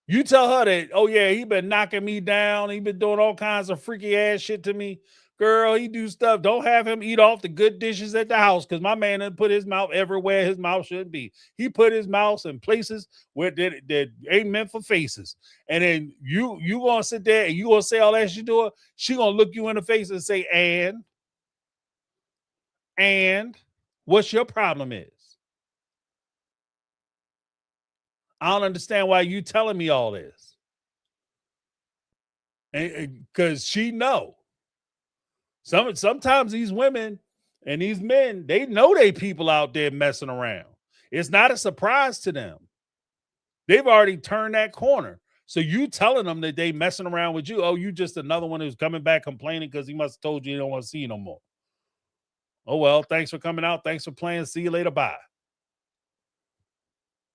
You tell her that, oh yeah, he been knocking me down. He been doing all kinds of freaky ass shit to me. Girl, he do stuff. Don't have him eat off the good dishes at the house because my man done put his mouth everywhere his mouth shouldn't be. He put his mouth in places where that ain't meant for faces. And then you gonna sit there and you gonna say all that shit to her. She gonna look you in the face and say, and what's your problem is? I don't understand why you telling me all this. And because she know. Sometimes these women and these men, they know they people out there messing around. It's not a surprise to them. They've already turned that corner. So you telling them that they messing around with you, oh, you just another one who's coming back complaining because he must have told you he don't want to see you no more. Oh, well, thanks for coming out. Thanks for playing. See you later. Bye.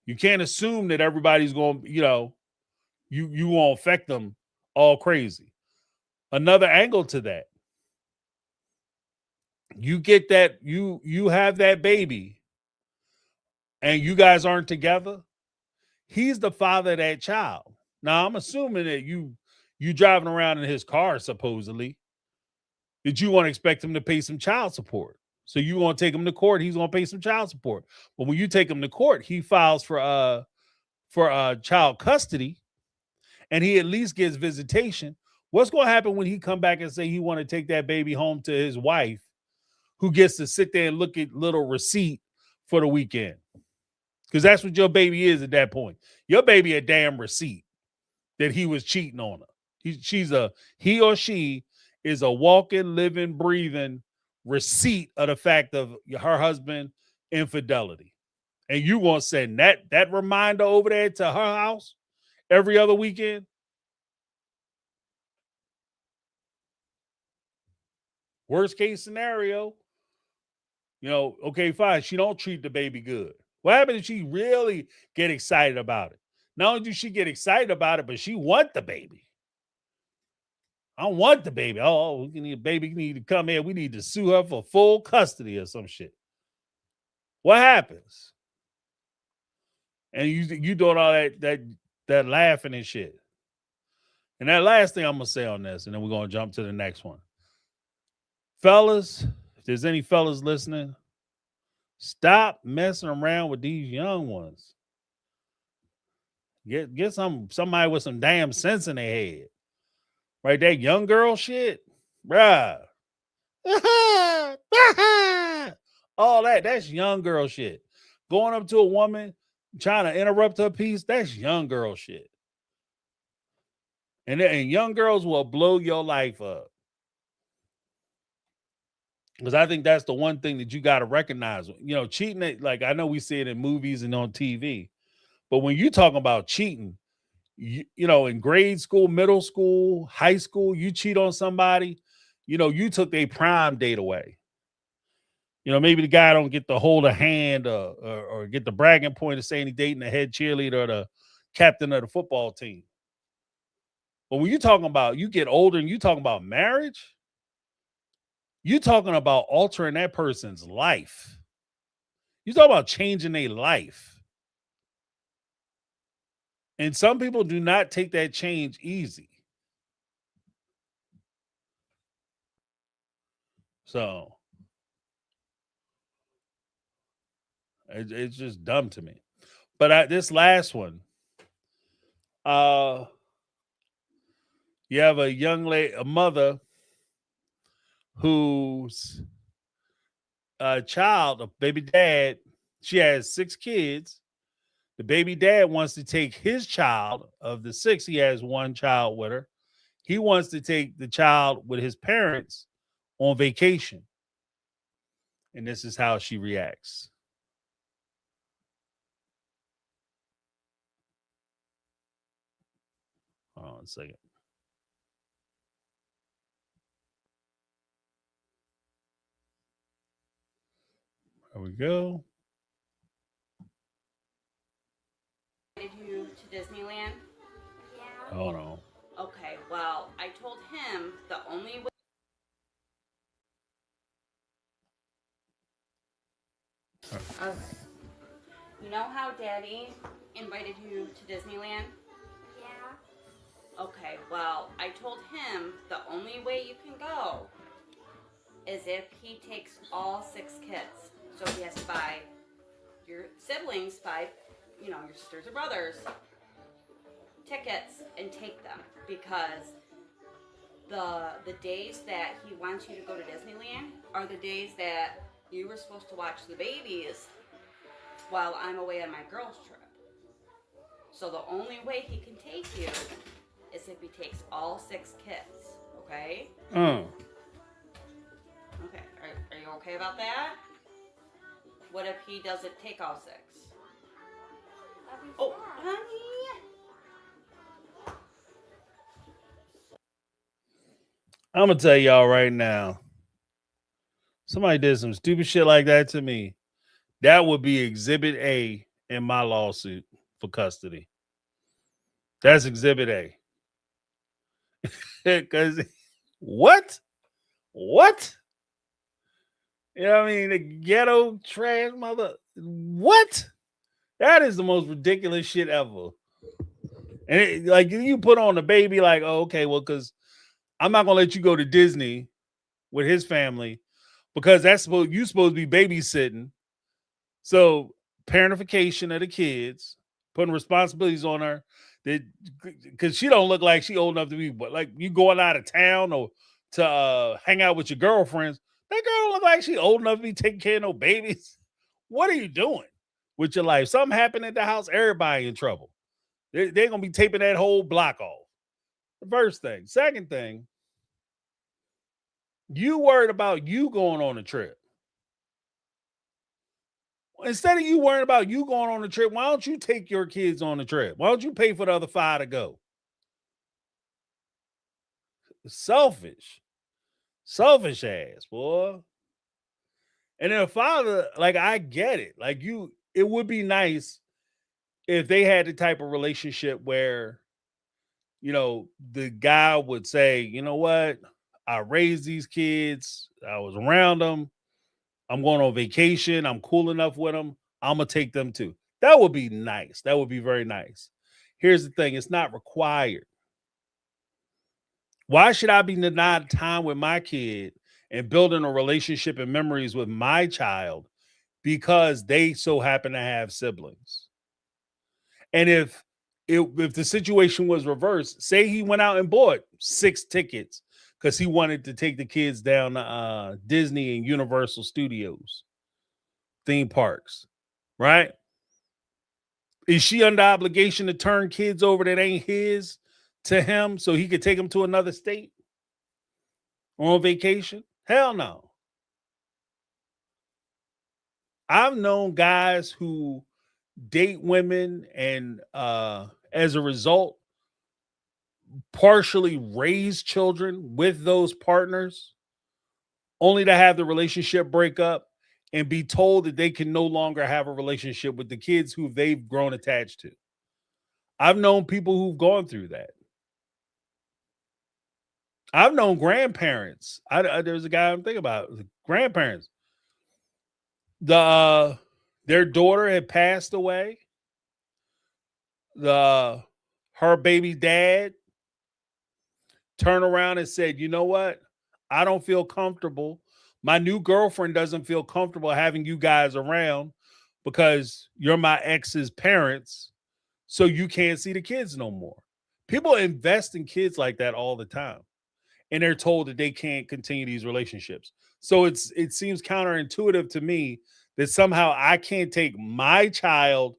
You can't assume that everybody's going to, you won't affect them all crazy. Another angle to that. You get that, you have that baby and you guys aren't together. He's the father of that child. Now I'm assuming that you driving around in his car, supposedly, that you want to expect him to pay some child support. So you want to take him to court, he's going to pay some child support. But when you take him to court, he files for child custody and he at least gets visitation. What's going to happen when he come back and say he want to take that baby home to his wife, who gets to sit there and look at little receipt for the weekend? Because that's what your baby is at that point. Your baby a damn receipt that he was cheating on her. He or she is a walking, living, breathing receipt of the fact of her husband infidelity. And you gonna send that reminder over there to her house every other weekend? Worst case scenario, okay, fine. She don't treat the baby good. What happens if she really get excited about it? Not only does she get excited about it, but she want the baby. I don't want the baby. Oh, we need a baby. We need to come in. We need to sue her for full custody or some shit. What happens? And you doing all that laughing and shit. And that last thing I'm gonna say on this, and then we're gonna jump to the next one. Fellas, if there's any fellas listening, stop messing around with these young ones. Get somebody with some damn sense in their head. Right? That young girl shit. Bruh. All that's young girl shit. Going up to a woman, trying to interrupt her peace, that's young girl shit. And young girls will blow your life up. Because I think that's the one thing that you got to recognize. Cheating, like I know we see it in movies and on TV, but when you talking about cheating, in grade school, middle school, high school, you cheat on somebody, you took their prime date away. Maybe the guy don't get to hold a hand or get the bragging point of saying he dating the head cheerleader or the captain of the football team. But when you talking about, you get older and you talking about marriage, You talking about altering that person's life. You talking about changing their life. And some people do not take that change easy. So it's just dumb to me. But this last one, you have a young lady, a mother whose child, a baby dad, she has 6 kids. The baby dad wants to take his child of the 6. He has 1 child with her. He wants to take the child with his parents on vacation. And this is how she reacts. Hold on a second. There we go. Did you to Disneyland? Yeah. Hold on. Okay, well, I told him the only way. Okay. You know how Daddy invited you to Disneyland? Yeah. Okay, well, I told him the only way you can go is if he takes all 6 kids. So he has to buy your siblings, 5, your sisters or brothers, tickets and take them, because the days that he wants you to go to Disneyland are the days that you were supposed to watch the babies while I'm away on my girls' trip. So the only way he can take you is if he takes all 6 kids, okay? Okay, are you okay about that? What if he doesn't take all 6? Oh, honey. I'm going to tell y'all right now. Somebody did some stupid shit like that to me. That would be Exhibit A in my lawsuit for custody. That's Exhibit A. Because what? What? You know what I mean? The ghetto trash mother. What? That is the most ridiculous shit ever. And like you put on the baby, like, oh, okay, well, because I'm not gonna let you go to Disney with his family because you're supposed to be babysitting. So parentification of the kids, putting responsibilities on her, that because she don't look like she old enough to be, but like you going out of town or to hang out with your girlfriends, that girl don't look like she old enough to be taking care of no babies. What are you doing with your life? Something happened at the house, everybody in trouble. They're gonna be taping that whole block off. The first thing. Second thing, you worried about you going on a trip. Instead of you worrying about you going on a trip, why don't you take your kids on the trip? Why don't you pay for the other 5 to go? Selfish. Selfish ass, boy. And then a father, like, I get it. Like, it would be nice if they had the type of relationship where, the guy would say, you know what? I raised these kids. I was around them. I'm going on vacation. I'm cool enough with them. I'm going to take them too. That would be nice. That would be very nice. Here's the thing. It's not required. Why should I be denied time with my kid and building a relationship and memories with my child because they so happen to have siblings? And if the situation was reversed, say he went out and bought 6 tickets because he wanted to take the kids down to Disney and Universal Studios, theme parks, right? Is she under obligation to turn kids over that ain't his to him so he could take them to another state or on vacation? Hell no. I've known guys who date women and as a result partially raise children with those partners only to have the relationship break up and be told that they can no longer have a relationship with the kids who they've grown attached to. I've known people who've gone through that. I've known grandparents. There's a guy I'm thinking about. Grandparents. Their daughter had passed away. Her baby dad turned around and said, "You know what? I don't feel comfortable. My new girlfriend doesn't feel comfortable having you guys around because you're my ex's parents, so you can't see the kids no more." People invest in kids like that all the time, and they're told that they can't continue these relationships. So it seems counterintuitive to me that somehow I can't take my child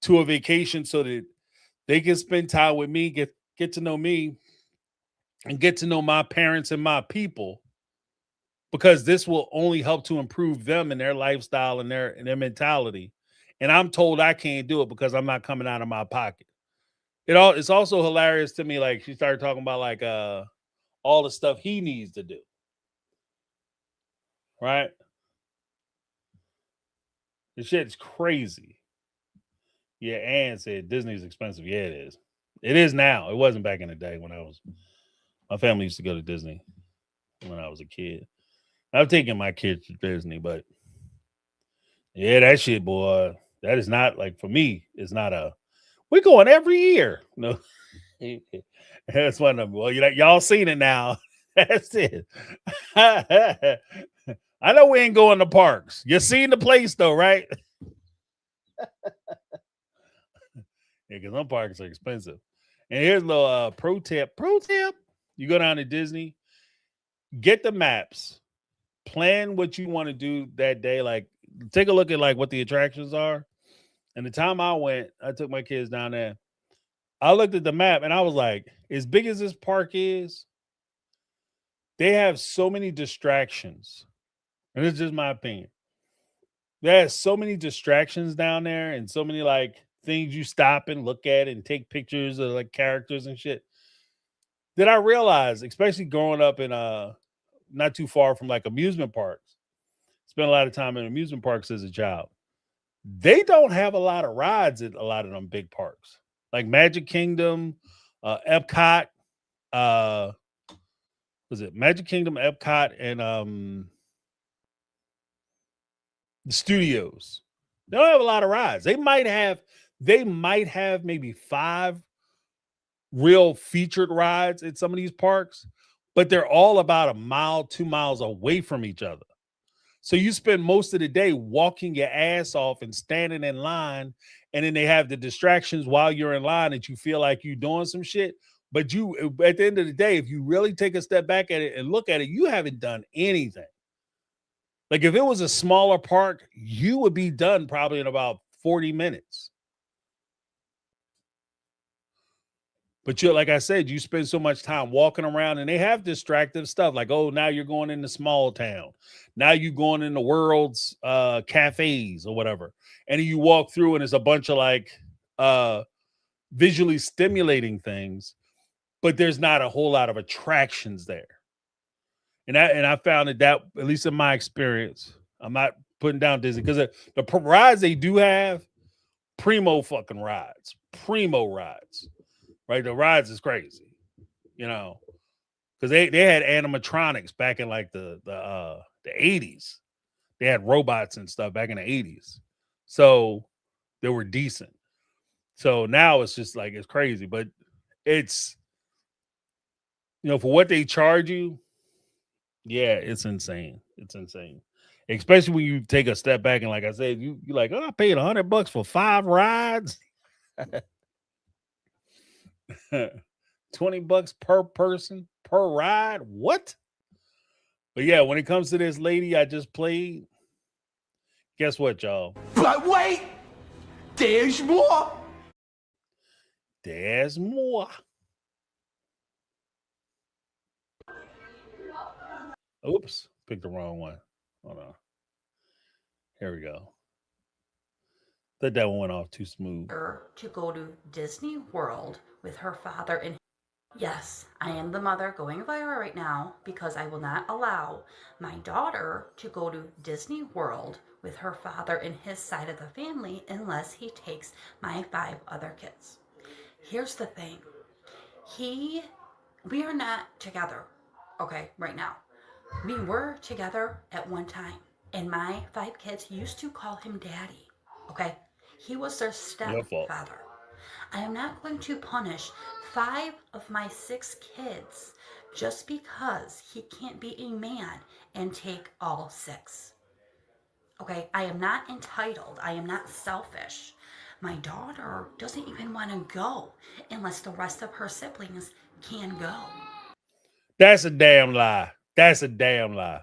to a vacation so that they can spend time with me, get to know me, and get to know my parents and my people, because this will only help to improve them and their lifestyle and their mentality. And I'm told I can't do it because I'm not coming out of my pocket. It's also hilarious to me, like she started talking about like all the stuff he needs to do. Right? The shit's crazy. Yeah, Ann said Disney's expensive. Yeah, it is. It is now. It wasn't back in the day when my family used to go to Disney when I was a kid. I've taken my kids to Disney, but yeah, that shit, boy, that is not like for me. It's not we're going every year. No, that's one of them. Well, y'all seen it now. That's it. I know we ain't going to parks. You seen the place though, right? Yeah, because some parks are expensive. And here's a little pro tip. Pro tip: you go down to Disney, get the maps, plan what you want to do that day. Like, take a look at like what the attractions are. And the time I went, I took my kids down there. I looked at the map and I was like, as big as this park is, they have so many distractions. And it's just my opinion. There's so many distractions down there and so many like things you stop and look at and take pictures of like characters and shit that I realized, especially growing up in not too far from like amusement parks. Spent a lot of time in amusement parks as a child. They don't have a lot of rides at a lot of them big parks. Like Magic Kingdom, Epcot, uh was it Magic Kingdom, Epcot, and the studios. They don't have a lot of rides. They might have maybe 5 real featured rides at some of these parks, but they're all about a mile, 2 miles away from each other. So you spend most of the day walking your ass off and standing in line, and then they have the distractions while you're in line that you feel like you're doing some shit. But you, at the end of the day, if you really take a step back at it and look at it, you haven't done anything. Like if it was a smaller park, you would be done probably in about 40 minutes. But you, like I said, you spend so much time walking around, and they have distractive stuff like, oh, now you're going into small town. Now you're going into world's cafes or whatever. And you walk through, and it's a bunch of like visually stimulating things, but there's not a whole lot of attractions there. And I found that at least in my experience, I'm not putting down Disney because the rides they do have, primo fucking rides, primo rides. Right, the rides is crazy, because they had animatronics back in like the 80s. They had robots and stuff back in the 80s, so they were decent. So now it's just like it's crazy, but it's for what they charge you, yeah, it's insane. It's insane, especially when you take a step back and like I said, you like, oh, I paid $100 for 5 rides. $20 per person per ride. What? But yeah, when it comes to this lady I just played, guess what, y'all? But wait, there's more. There's more. Oops, picked the wrong one. Hold on. Here we go. That one went off too smooth. To go to Disney World with her father and yes, I am the mother going viral right now because I will not allow my daughter to go to Disney World with her father and his side of the family unless he takes my 5 other kids. Here's the thing. He We are not together, okay, right now. We were together at one time, and my 5 kids used to call him daddy, okay? He was their Your fault. stepfather. I am not going to punish 5 of my 6 kids just because he can't be a man and take all 6. Okay, I am not entitled. I am not selfish. My daughter doesn't even want to go unless the rest of her siblings can go. That's a damn lie. That's a damn lie.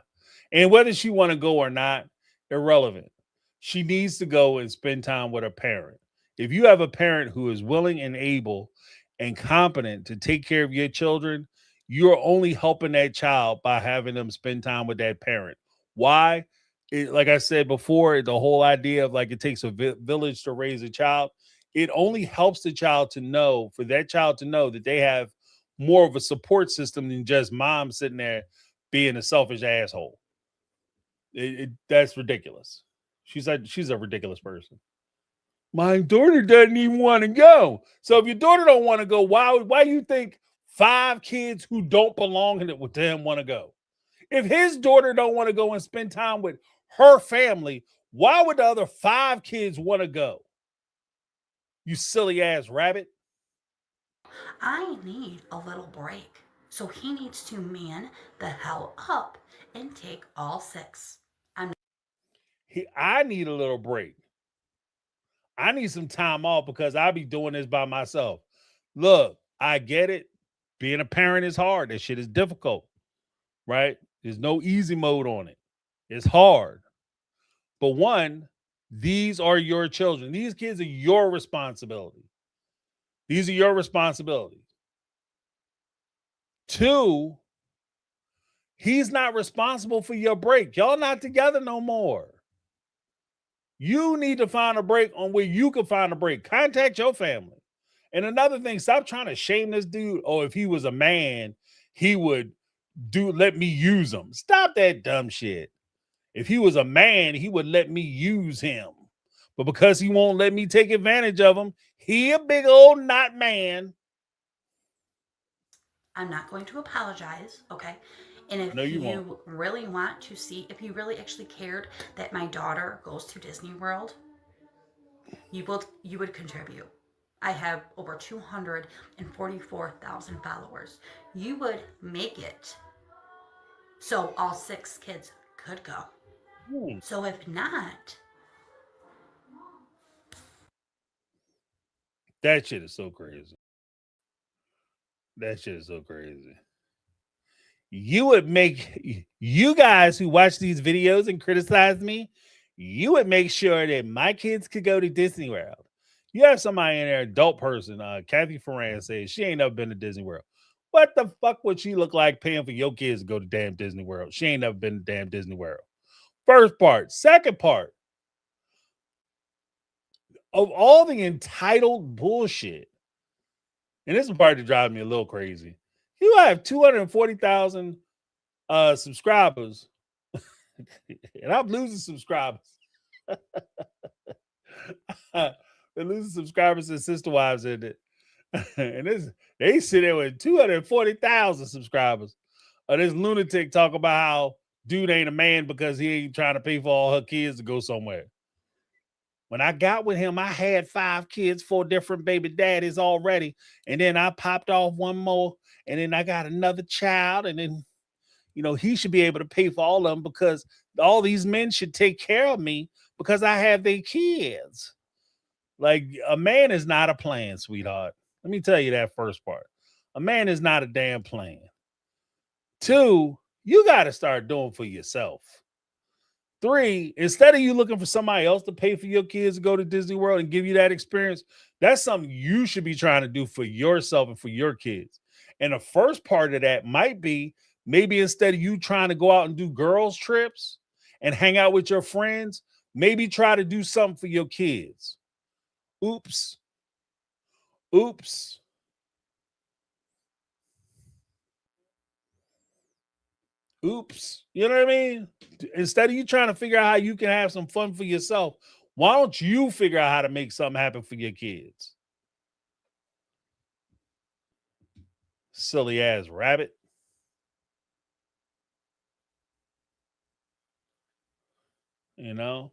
And whether she want to go or not, irrelevant. She needs to go and spend time with her parent. If you have a parent who is willing and able and competent to take care of your children, you're only helping that child by having them spend time with that parent. Why? Like I said before, the whole idea of like it takes a village to raise a child, it only helps the child to know, for that child to know that they have more of a support system than just mom sitting there being a selfish asshole. That's ridiculous. She's a ridiculous person. My daughter doesn't even want to go. So if your daughter don't want to go, why you think 5 kids who don't belong in it with them want to go? If his daughter don't want to go and spend time with her family, why would the other 5 kids want to go? You silly ass rabbit. I need a little break. So he needs to man the hell up and take all 6. I need a little break. I need some time off because I'll be doing this by myself. Look, I get it. Being a parent is hard. That shit is difficult, right? There's no easy mode on it. It's hard. But one, these are your children. These kids are your responsibility. These are your responsibilities. 2, he's not responsible for your break. Y'all not together no more. You need to find a break on where you can find a break. Contact your family. And another thing, stop trying to shame this dude. Oh, if he was a man, he would let me use him. Stop that dumb shit. If he was a man, he would let me use him. But because he won't let me take advantage of him, he a big old not man. I'm not going to apologize, okay? And if No, you you won't. really want to see, if you really actually cared that my daughter goes to Disney World, you would contribute. I have over 244,000 followers. You would make it so all 6 kids could go. So if not, That shit is so crazy. That shit is so crazy. You would make, you guys who watch these videos and criticize me, you would make sure that my kids could go to Disney World. You have somebody in there, adult person, Kathy Ferran says she ain't never been to Disney World. What the fuck would she look like paying for your kids to go to damn Disney World? She ain't never been to damn Disney World. First part. Second part. Of all the entitled bullshit, and this is the part that drives me a little crazy. You have 240,000 subscribers, and I'm losing subscribers. They're losing subscribers and sister wives in it. And they sit there with 240,000 subscribers. This lunatic talk about how dude ain't a man because he ain't trying to pay for all her kids to go somewhere. When I got with him, I had 5 kids, 4 different baby daddies already. And then I popped off one more. And then I got another child. And then, he should be able to pay for all of them because all these men should take care of me because I have their kids. Like, a man is not a plan, sweetheart. Let me tell you that first part. A man is not a damn plan. 2, you got to start doing for yourself. 3, instead of you looking for somebody else to pay for your kids to go to Disney World and give you that experience, that's something you should be trying to do for yourself and for your kids. And the first part of that might be maybe instead of you trying to go out and do girls' trips and hang out with your friends, maybe try to do something for your kids. Oops. Oops. Oops. You know what I mean? Instead of you trying to figure out how you can have some fun for yourself, why don't you figure out how to make something happen for your kids? Silly ass rabbit. You know,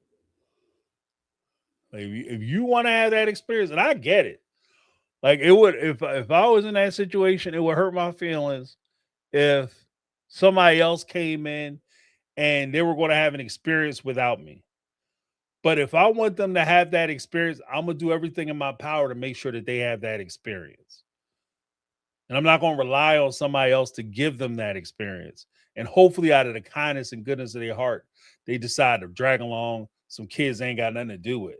like if you want to have that experience, and I get it. Like it would if I was in that situation, it would hurt my feelings if somebody else came in and they were going to have an experience without me. But if I want them to have that experience, I'm going to do everything in my power to make sure that they have that experience. And I'm not going to rely on somebody else to give them that experience. And hopefully, out of the kindness and goodness of their heart, they decide to drag along some kids they ain't got nothing to do with.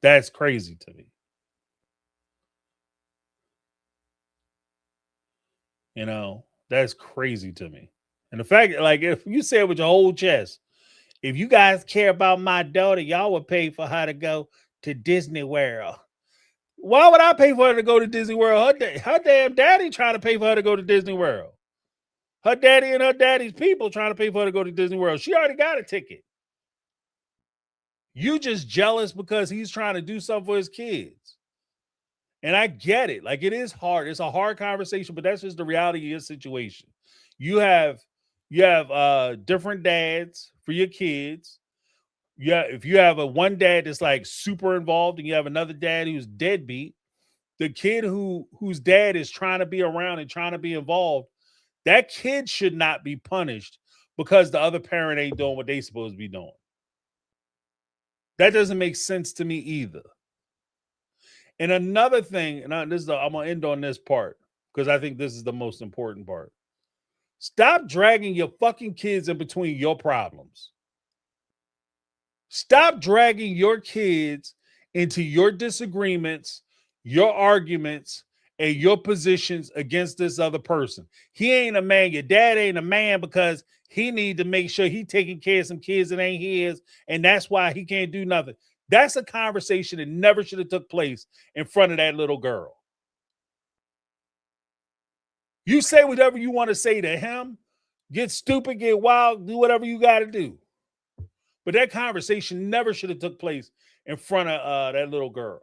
That's crazy to me. You know, that's crazy to me. And the fact, like, if you say it with your whole chest, if you guys care about my daughter, y'all would pay for her to go to Disney World. Why would I pay for her to go to Disney World? Her damn daddy trying to pay for her to go to Disney World. Her daddy and her daddy's people trying to pay for her to go to Disney World. She already got a ticket. You just jealous because he's trying to do something for his kids. And I get it. Like, it is hard. It's a hard conversation, but that's just the reality of your situation. You have different dads for your kids. Yeah, if you have one dad that's like super involved and you have another dad who's deadbeat, the kid whose dad is trying to be around and trying to be involved, that kid should not be punished because the other parent ain't doing what they supposed to be doing. That doesn't make sense to me either. And another thing, and I'm gonna end on this part because I think this is the most important part. Stop dragging your fucking kids in between your problems. Stop dragging your kids into your disagreements, your arguments, and your positions against this other person. He ain't a man. Your dad ain't a man because he need to make sure he taking care of some kids that ain't his, and that's why he can't do nothing. That's a conversation that never should have took place in front of that little girl. You say whatever you want to say to him, get stupid, get wild, do whatever you got to do. But that conversation never should have took place in front of that little girl.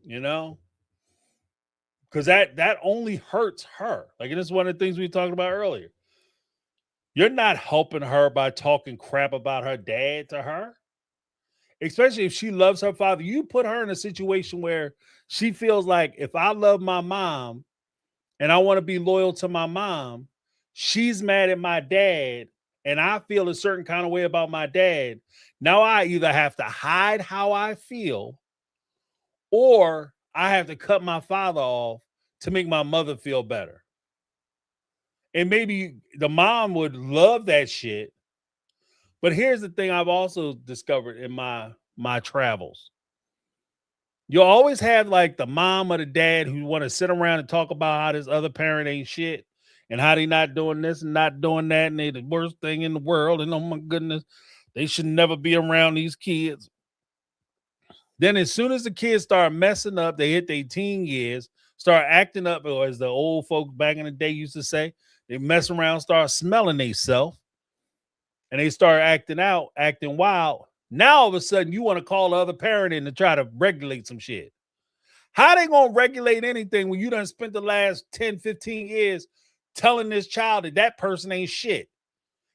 You know? Because that only hurts her. Like, it is one of the things we talked about earlier. You're not helping her by talking crap about her dad to her. Especially if she loves her father. You put her in a situation where she feels like, if I love my mom and I want to be loyal to my mom, she's mad at my dad, and I feel a certain kind of way about my dad. Now I either have to hide how I feel, or I have to cut my father off to make my mother feel better. And maybe the mom would love that shit. But here's the thing I've also discovered in my travels. You'll always have like the mom or the dad who want to sit around and talk about how this other parent ain't shit and how they not doing this and not doing that, and they the worst thing in the world, and oh my goodness, they should never be around these kids. Then as soon as the kids start messing up, they hit their teen years, start acting up, or as the old folks back in the day used to say, they mess around, start smelling themselves, and they start acting out, acting wild. Now all of a sudden you want to call the other parent in to try to regulate some shit. How they gonna regulate anything when you done spent the last 10, 15 years telling this child that person ain't shit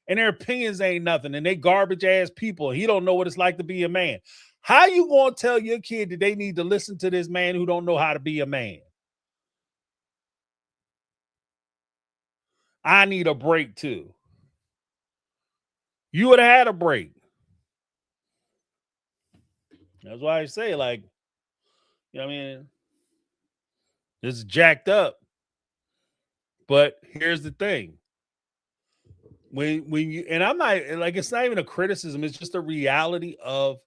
and their opinions ain't nothing and they garbage ass people and he don't know what it's like to be a man? How you gonna tell your kid that they need to listen to this man who don't know how to be a man? I need a break too. You would have had a break. That's why I say, like, you know what I mean? This is jacked up. But here's the thing. When you, and I'm not like, it's not even a criticism, it's just a reality of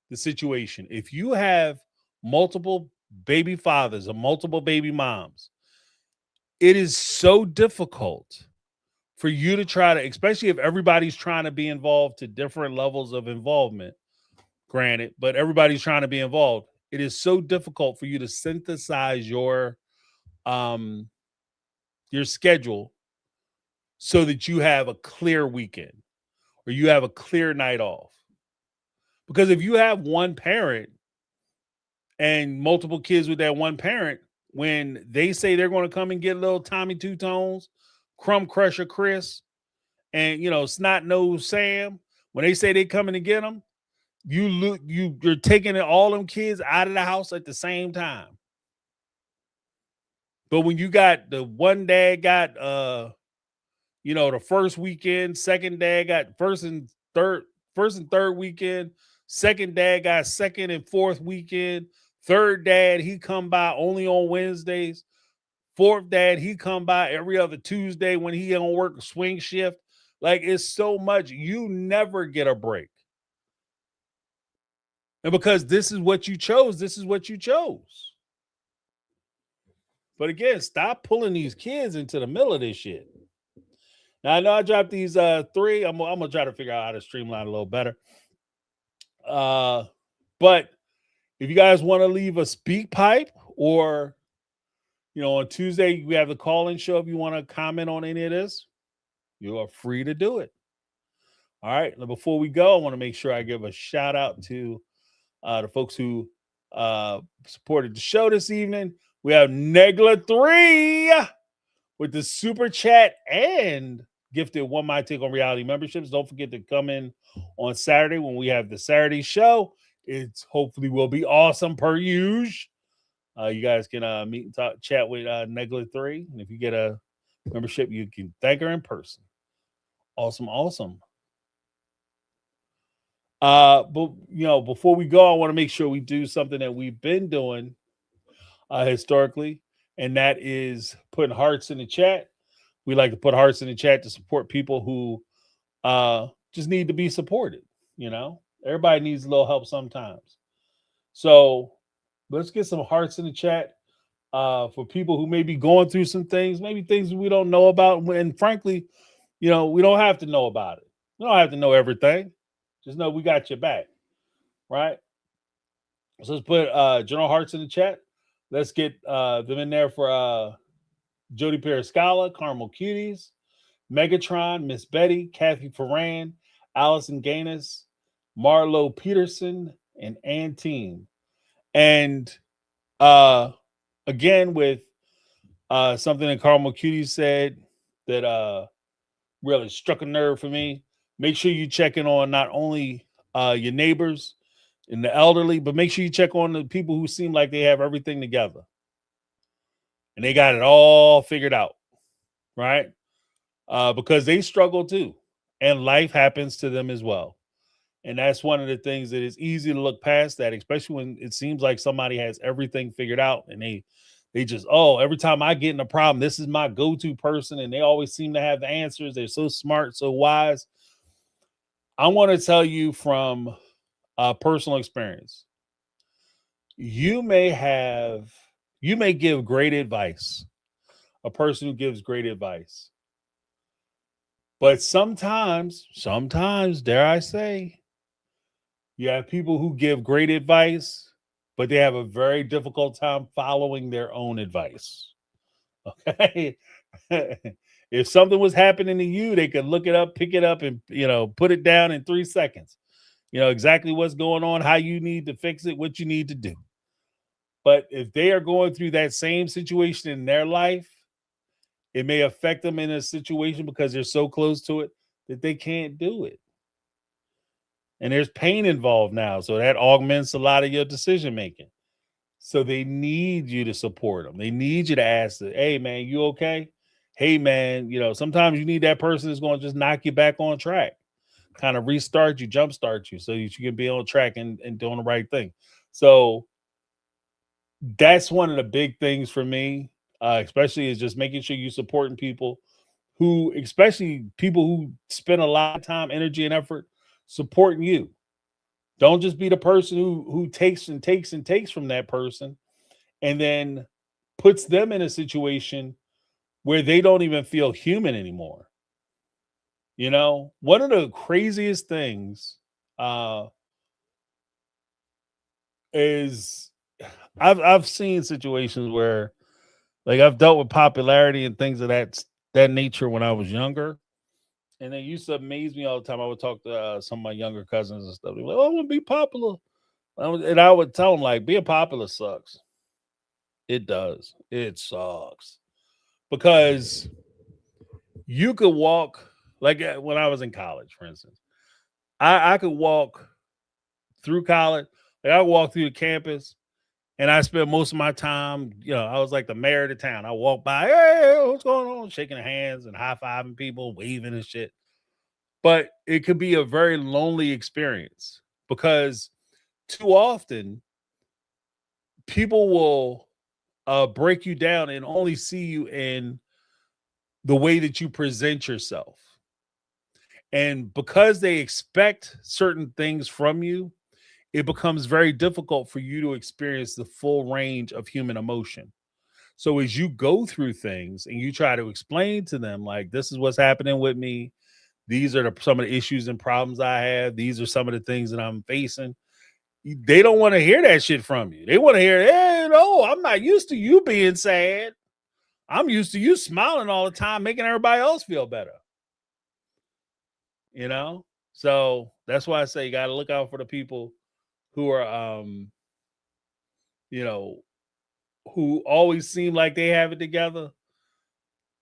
the situation. If you have multiple baby fathers or multiple baby moms, it is so difficult for you to try to, especially if everybody's trying to be involved to different levels of involvement, granted, but everybody's trying to be involved. It is so difficult for you to synthesize your schedule so that you have a clear weekend or you have a clear night off. Because if you have one parent and multiple kids with that one parent, when they say they're going to come and get little Tommy Two Tones, Crumb Crusher Chris, and Snot Nose Sam, when they say they coming to get them, you're taking all them kids out of the house at the same time. But when you got the one dad got the first weekend, second dad got first and third weekend, second dad got second and fourth weekend, third dad he come by only on Wednesdays, fourth dad he come by every other Tuesday when he on work a swing shift. Like, it's so much, you never get a break. And because this is what you chose, this is what you chose. But again, stop pulling these kids into the middle of this shit. Now, I know I dropped these three. I'm gonna try to figure out how to streamline a little better. But if you guys want to leave a SpeakPipe, or on Tuesday we have the call-in show, if you want to comment on any of this, you are free to do it. All right. Now, before we go, I want to make sure I give a shout out to the folks who supported the show this evening. We have Negla3 with the super chat and gifted One My Take on Reality memberships. Don't forget to come in on Saturday when we have the Saturday show. It's hopefully will be awesome per usual. You guys can meet and talk, chat with Negla3. And if you get a membership, you can thank her in person. Awesome. But before we go, I want to make sure we do something that we've been doing historically, and that is putting hearts in the chat. We like to put hearts in the chat to support people who just need to be supported. Everybody needs a little help sometimes. So let's get some hearts in the chat for people who may be going through some things, maybe things we don't know about. And frankly, we don't have to know about it. We don't have to know everything. Just know we got your back, right? So let's put general hearts in the chat. Let's get them in there for Jody Periscala, Carmel Cuties, Megatron, Miss Betty, Kathy Ferran, Allison Gaines, Marlo Peterson, and Ann Team. And again, with something that Carmel Cuties said that really struck a nerve for me. Make sure you check in on not only your neighbors and the elderly, but make sure you check on the people who seem like they have everything together and they got it all figured out, right? Because they struggle too, and life happens to them as well. And that's one of the things that is easy to look past that, especially when it seems like somebody has everything figured out and they just, every time I get in a problem, this is my go-to person, and they always seem to have the answers. They're so smart, so wise. I want to tell you from personal experience, you may give great advice, a person who gives great advice, but sometimes, dare I say, you have people who give great advice, but they have a very difficult time following their own advice. Okay. If something was happening to you, they could look it up, pick it up, and put it down in 3 seconds. Exactly what's going on, how you need to fix it, what you need to do. But if they are going through that same situation in their life, it may affect them in a situation because they're so close to it that they can't do it. And there's pain involved now. So that augments a lot of your decision making. So they need you to support them. They need you to ask them, hey, man, you okay? Hey, man, sometimes you need that person that's going to just knock you back on track, kind of restart you, jumpstart you so that you can be on track and doing the right thing. So that's one of the big things for me, especially is just making sure you're supporting people who, especially people who spend a lot of time, energy, and effort supporting you. Don't just be the person who takes and takes and takes from that person and then puts them in a situation where they don't even feel human anymore. One of the craziest things is I've seen situations where, like, I've dealt with popularity and things of that nature when I was younger. And they used to amaze me all the time. I would talk to some of my younger cousins and stuff. They'd be like, "Oh, I want to be popular," and I would tell them like, "Being popular sucks. It does. It sucks because you could walk like when I was in college, for instance. I could walk through college. Like I walk through the campus, and I spent most of my time. I was like the mayor of the town. I walk by, hey, what's going on? Shaking hands and high fiving people, waving and shit. But it could be a very lonely experience because too often people will break you down and only see you in the way that you present yourself. And because they expect certain things from you, it becomes very difficult for you to experience the full range of human emotion. So as you go through things and you try to explain to them, like, this is what's happening with me, these are some of the issues and problems I have, these are some of the things that I'm facing, they don't want to hear that shit from you. They want to hear, hey, no, I'm not used to you being sad. I'm used to you smiling all the time, making everybody else feel better. So that's why I say you got to look out for the people who are who always seem like they have it together,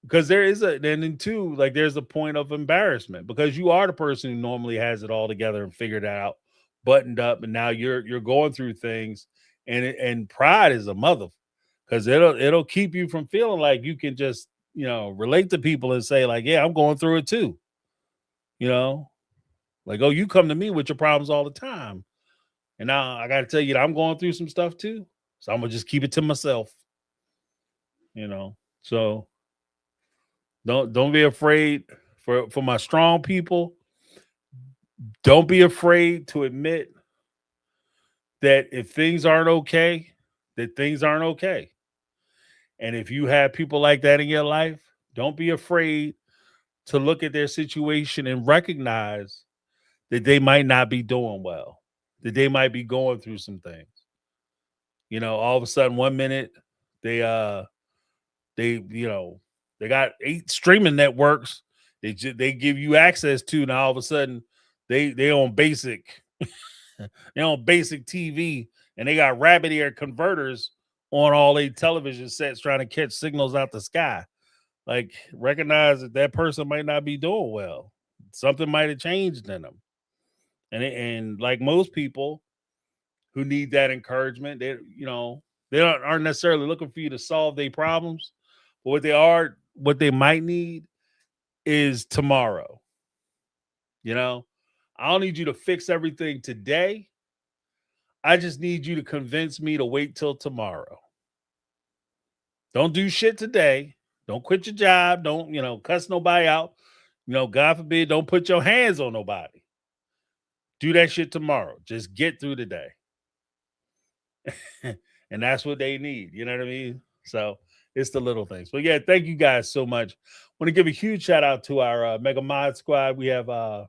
because there is there's a point of embarrassment, because you are the person who normally has it all together and figured out, buttoned up, and now you're going through things, and pride is a mother, because it'll keep you from feeling like you can just relate to people and say like, yeah, I'm going through it too, like, oh, you come to me with your problems all the time, and now I got to tell you that I'm going through some stuff too, so I'm gonna just keep it to myself, so don't be afraid for my strong people. Don't be afraid to admit that if things aren't okay, that things aren't okay. And if you have people like that in your life, don't be afraid to look at their situation and recognize that they might not be doing well, that they might be going through some things. All of a sudden, one minute they got 8 streaming networks they give you access to. Now all of a sudden they on basic they on basic TV, and they got rabbit ear converters on all 8 television sets trying to catch signals out the sky. Like, recognize that person might not be doing well. Something might have changed in them. And like most people who need that encouragement, they aren't necessarily looking for you to solve their problems, but what they might need is tomorrow. I don't need you to fix everything today. I just need you to convince me to wait till tomorrow. Don't do shit today. Don't quit your job. Don't, cuss nobody out. God forbid, don't put your hands on nobody. Do that shit tomorrow. Just get through the day. And that's what they need. You know what I mean? So it's the little things. But yeah, thank you guys so much. Want to give a huge shout out to our Mega Mod Squad. We have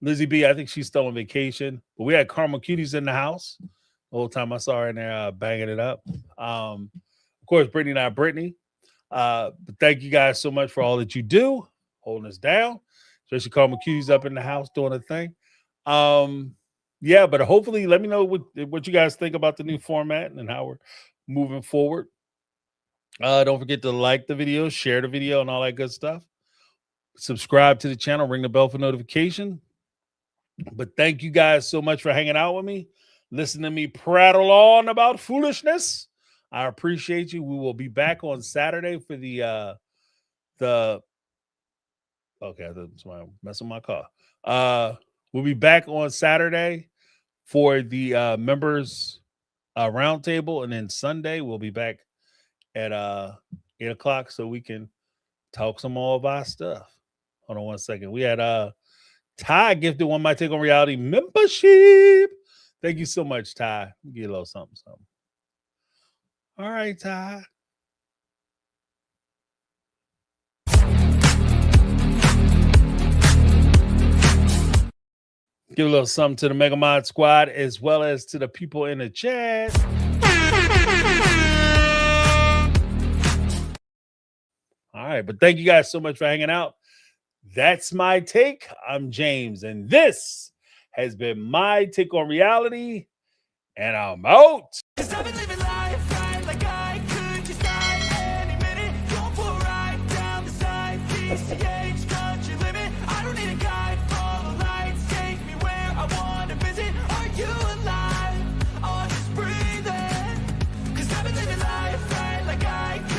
Lizzie B. I think she's still on vacation, but we had Karma Cuties in the house the whole time. I saw her in there banging it up. Of course, Brittany and Brittany. But thank you guys so much for all that you do, holding us down. Especially Karma Cuties up in the house doing a thing. Yeah, but hopefully let me know what you guys think about the new format and how we're moving forward. Don't forget to like the video, share the video, and all that good stuff. Subscribe to the channel, ring the bell for notification. But thank you guys so much for hanging out with me. Listen to me prattle on about foolishness. I appreciate you. We will be back on Saturday for the okay, that's why I'm messing with my car. We'll be back on Saturday for the members roundtable, and then Sunday we'll be back at 8 o'clock so we can talk some more of our stuff. Hold on one second. We had Ty gifted one My Take on Reality membership. Thank you so much, Ty. Get a little something. All right, Ty. Give a little something to the Mega Mod Squad as well as to the people in the chat. All right, but thank you guys so much for hanging out. That's my take. I'm James, and this has been my take on reality, and I'm out. Cause I've been living life right like I could just die any minute. Going for a ride down the side, PCH, country limit. I don't need a guide, follow lights, take me where I wanna visit. Are you alive? Or just breathing? Cause I've been living life right like I could